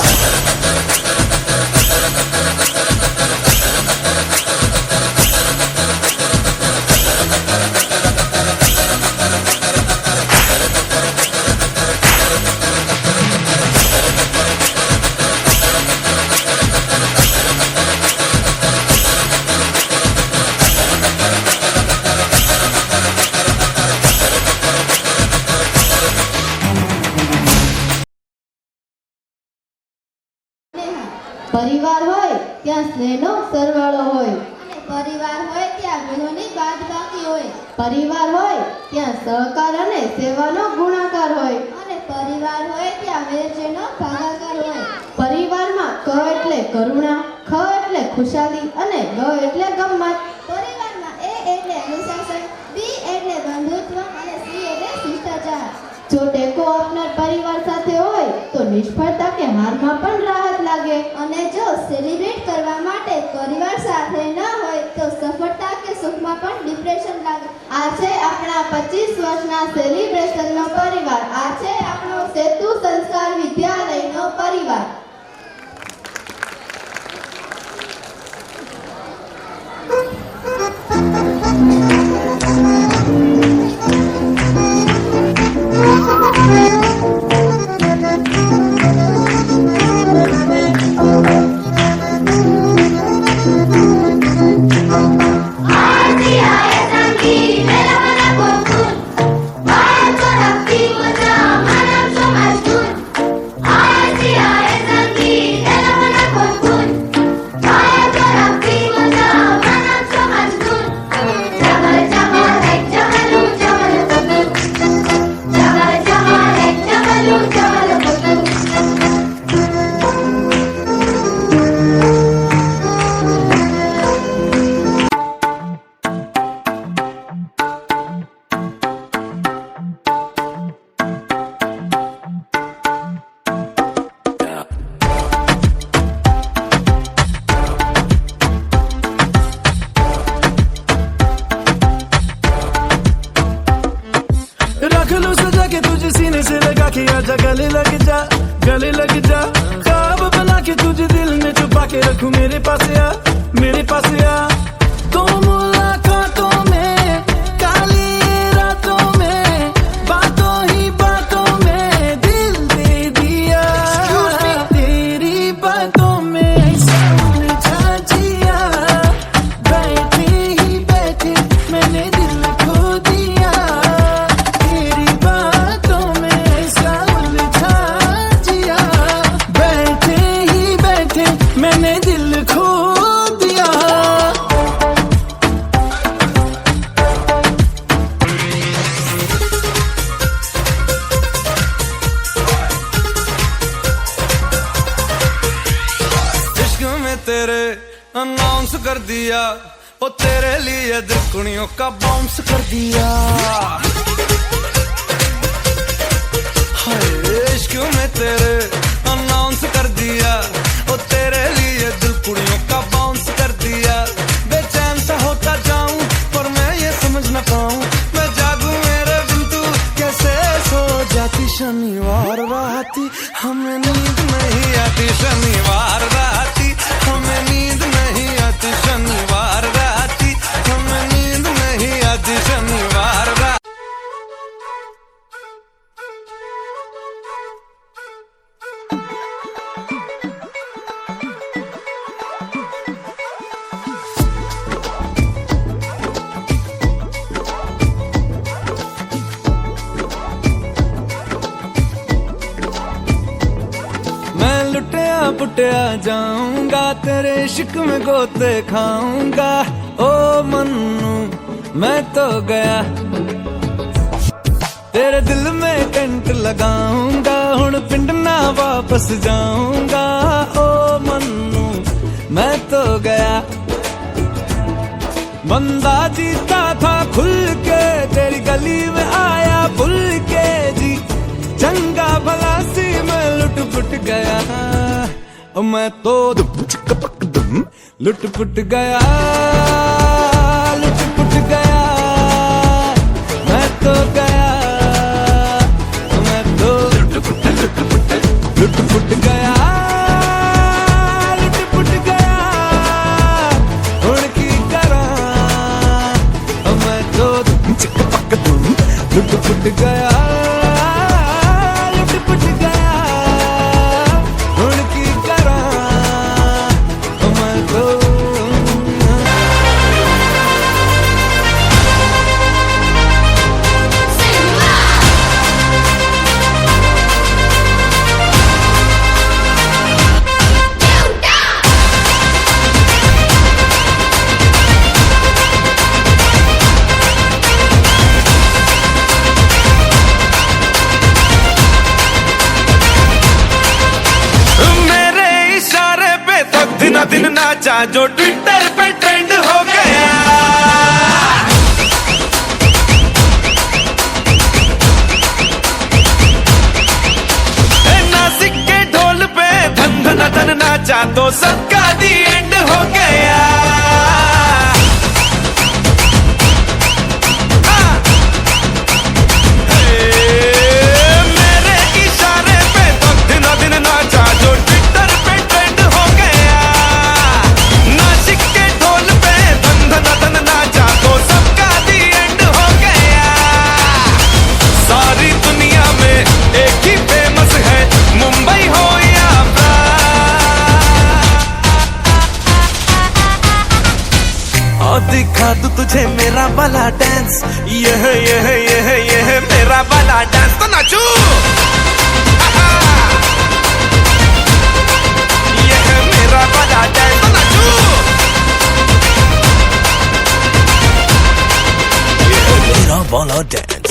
પરિવાર હોય ત્યાં સ્નેહનો સરવાળો હોય, અને પરિવાર હોય ત્યાં ગુણોની બાદબાકી હોય, પરિવાર હોય ત્યાં સહકાર અને સેવાનો ગુણાકાર હોય, અને પરિવાર હોય ત્યાં વેરજેનો ભાગાકાર હોય. પરિવારમાં ક એટલે કરુણા, ખ એટલે ખુશાલી અને ગ એટલે ગમ્મત. પરિવારમાં એ એટલે અનુશાસન, બી એટલે બંધુત્વ અને સી એટલે શિષ્ટાચાર. જો ટેકો આપનાર પરિવાર સાથે હોય તો નિષ્ફળતા કે હારમાં પણ રાહત લાગે, અને જો સેલિબ્રેટ કરવા માટે પરિવાર સાથે ન હોય તો સફળતા કે સુખમાં પણ ડિપ્રેશન લાગે. આ છે આપણા 25 વર્ષના સેલિબ્રેશનનો પરિવાર. આ છે આપણો સેતુ સંસ્કાર વિદ્યાલયનો પરિવાર. गले लग जा, ख्वाब बना के तुझे दिल में छुपा के रखूं, मेरे पास आ, मेरे पास आ। तो मुलाकातों में, काली रातों में, बातों ही बातों में दिल दे दिया, तेरी बातों में समझा जिया, बैठे ही बैठे मैंने दिल खो दिया, तेरी बातों में मैंने दिल खो दिया। इश्क में तेरे अनाउंस कर दिया, ओ तेरे लिए दिल कुड़ियों का बाउंस कर दिया। हाय इश्क में तेरे अनाउंस कर दिया, ओ तेरे लिए दिल कुड़ियों का बाउंस कर दिया। बेचैन सा होता जाऊं पर मैं ये समझ न पाऊं, मैं जागूं मेरे बिन तू कैसे सो जाती। शनिवार राती हमें नींद नहीं आती, शनिवार राती हमें नींद नहीं आती, शनिवार राती हमें नींद नहीं आती, शनिवार राती। पुटिया जाऊंगा तेरे इश्क में गोते खाऊंगा, ओ मन्नू मैं तो गया। तेरे दिल में कंट लगाऊंगा हुण पिंड ना वापस जाऊंगा ओ मन्नू मैं तो गया बंदा जीता था खुल के तेरी गली में आया भूल के जी चंगा भला सी मैं लुट पुट गया ओ मैं तो लुट पुट गया लुट पुट गया मैं तो गया मैं तो लुट पुट गया लुट पुट गया हुण की करा मैं तो लुट पुट गया लुट पुट गया हुण की करा मैं तो दिन नाचा जो ट्विटर पे ट्रेंड हो गया नासिक के ढोल पे धन धन धन नाचा तो सबका दी एंड हो गया मेरे इशारे पे तो दिन दिन नाचा जो ट्विटर पे ट्रेंड हो गया नासिक के ढोल पे धन धन धन नाचा तो सबका दी एंड हो गया सारी दुनिया में एक ही फेमस है मुंबई हो या और दिखा दूं तुझे मेरा वाला डांस यह मेरा वाला डांस तो नाचू यह मेरा वाला डांस तो नाचू यह मेरा वाला डांस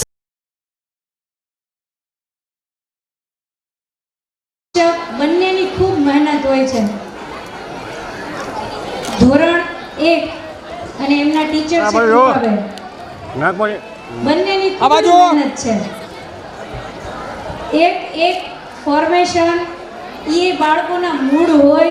બંનેની ખૂબ મહેનત હોય છે. ધોરણ 1 અને એમના ટીચર છે કૃપાબેન. બંનેની ખૂબ મહેનત છે. એક ફોર્મેશન એ બાળકોના મૂડ હોય.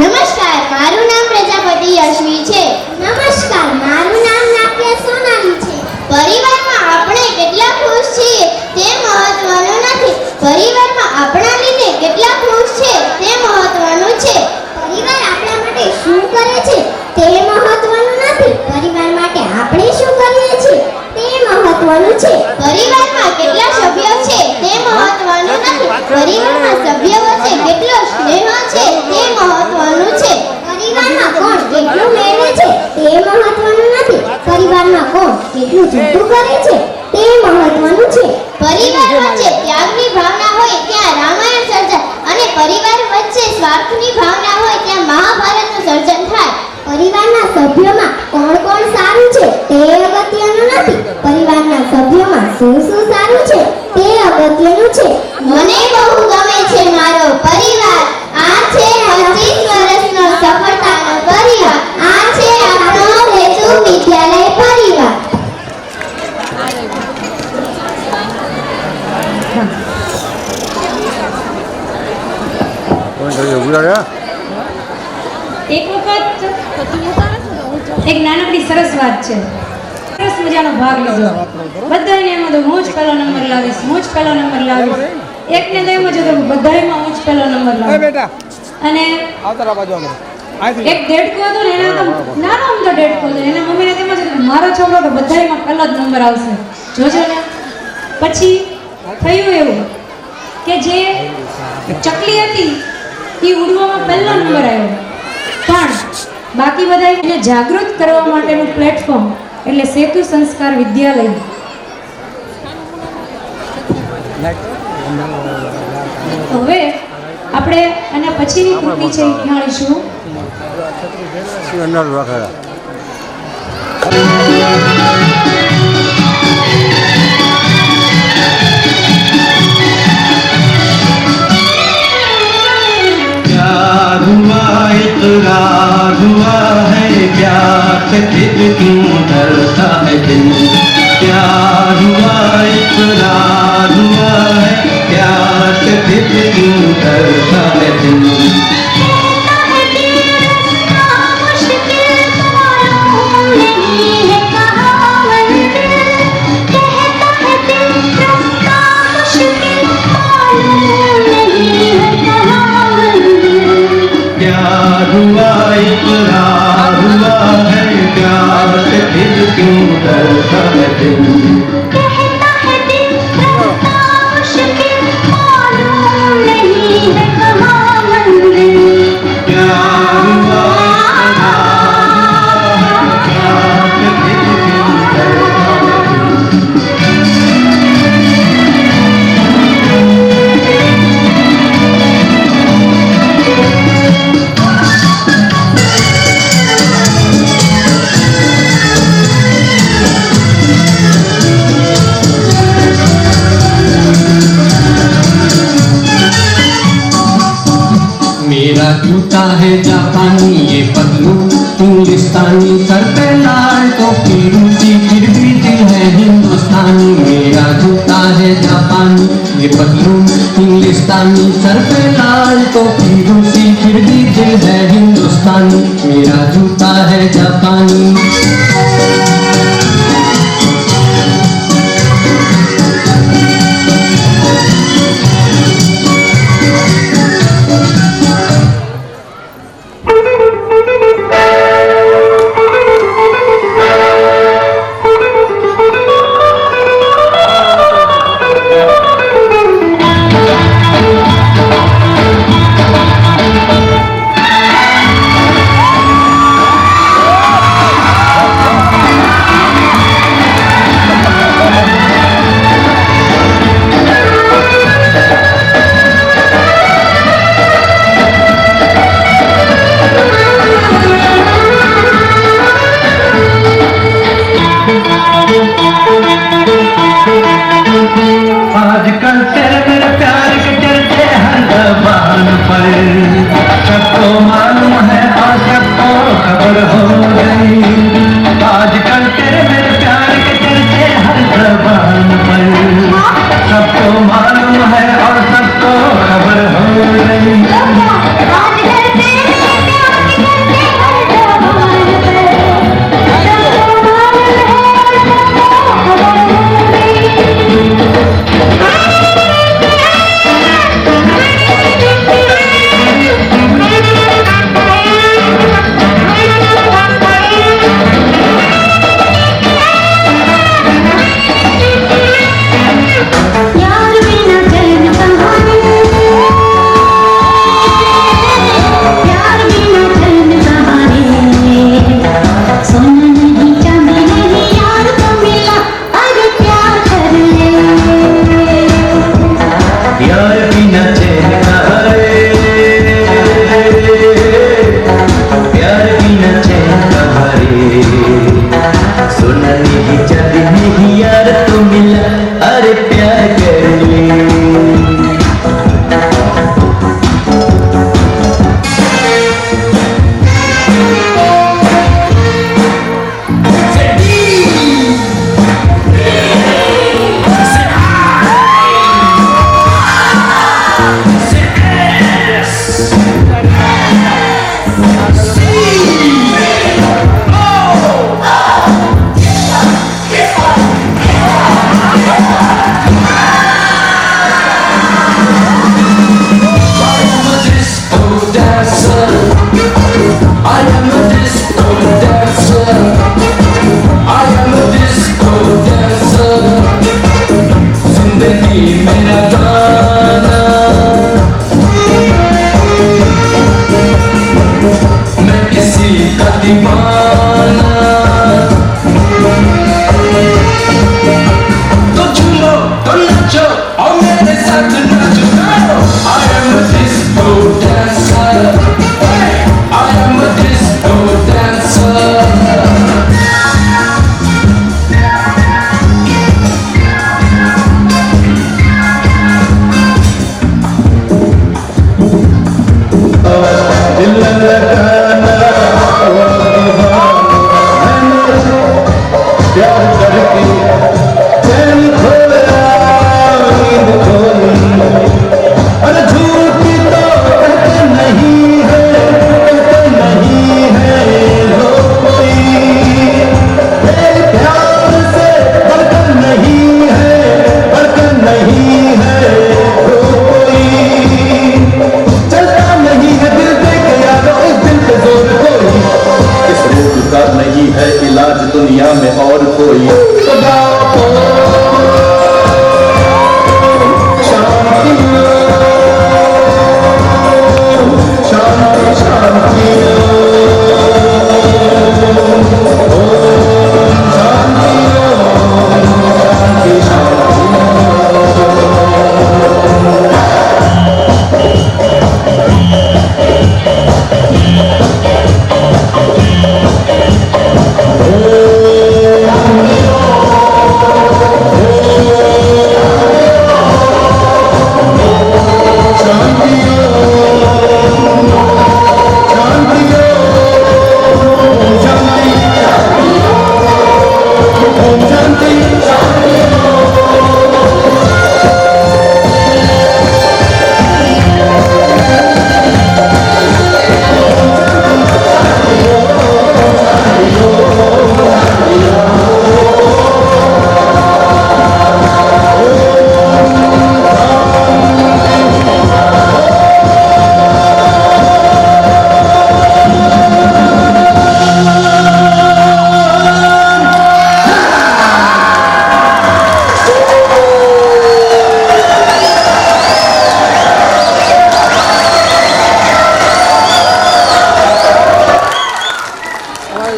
નમસ્કાર, મારું નામ પ્રજાપતિ યશવી છે. નમસ્કાર, મારું નામ નાટ્ય સોનાલી છે. પરિવારમાં આપણે કેટલા ખુશ છીએ તે મહત્વનું નથી. પરિવારમાં આપણા લીધે કેટલા ખુશ છે તે મહત્વનું છે. પરિવાર આપણા માટે શું કરે છે તે મહત્વનું નથી. પરિવાર માટે આપણે શું કરીએ છીએ તે મહત્વનું છે. પરિવારમાં કેટલા સભ્યો છે તે મહત્વનું નથી. પરિવારમાં સભ્યો વચ્ચે કેટલો સ્નેહ છે તે મહત્વનું છે. પરિવારમાં કોણ કેટલું મેળવે છે તે મહત્વનું નથી. પરિવારમાં કોણ કેટલું જૂઠું કરે છે તે મહત્વનું છે. પરિવાર વચ્ચે ત્યાગની ભાવના હોય ત્યાં રામાયણ સર્જન અને પરિવાર વચ્ચે સ્વાર્થની ભાવના હોય ત્યાં મહાભારતનું સર્જન થાય. પરિવારના સભ્યોમાં કોણ કોણ સારું છે તે અગત્યનું નથી. પરિવારના સભ્યોમાં શું સારું છે તે અગત્યનું છે. મને બહુ ગમે છે મારો પરિવાર. આ છે 25 વર્ષનો સફળતાનો પરિવાર. આ છે આપણો હેતુ વિદ્યાલય પરિવાર. એક વખત એક નાનકડી સરસ વાત છે. સરસ મજાનો ભાગ લીધો. બધાને એમ હતું હું જ પહેલો નંબર લાવીશ, હું જ પહેલો નંબર લાવીશ. એકને તો એમ જ હતું બધાયમાં હું જ પહેલો નંબર લાવીશ. અને એક દેડકો હતો ને એને તો નાનો અમથો દેડકો હતો. એના મમ્મીને તેમ જ હતું મારો છોકરો તો બધાયમાં પહેલો જ નંબર આવશે, જોજો ને. પછી થયું એવું કે જે ચકલી હતી એ ઉડવામાં પહેલો નંબર આવ્યો. પણ બાકી બધા એને જાગૃત કરવા માટેનું પ્લેટફોર્મ એટલે સેતુ સંસ્કાર વિદ્યાલય. હવે આપણે આના પછીની કૃતિ છે એ નિહાળીશું. इकरार हुआ है, प्यार से फिर क्यों डरता है दिल। प्यार हुआ, इकरार हुआ है, प्यार से फिर क्यों डरता है दिल। प्यार हुआ, इकरार हुआ है, प्यार से फिर क्यों डरता है दिल। कहता है दिल रास्ता मुश्किल, मालूम नहीं है कहाँ मंजिल। प्यार हुआ, इकरार हुआ है, प्यार से फिर क्यों डरता है दिल। मेरा जूता है जापानी, ये पतलू इंग्लिस्तानी, सर पे लाल टोपी रूसी, फिर भी दिल है हिंदुस्तानी। मेरा जूता है जापानी, ये पतलू इंग्लिस्तानी, सर पे लाल टोपी रूसी, फिर भी दिल है हिंदुस्तानी। मेरा जूता है जापानी।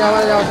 સવારે જ આવશે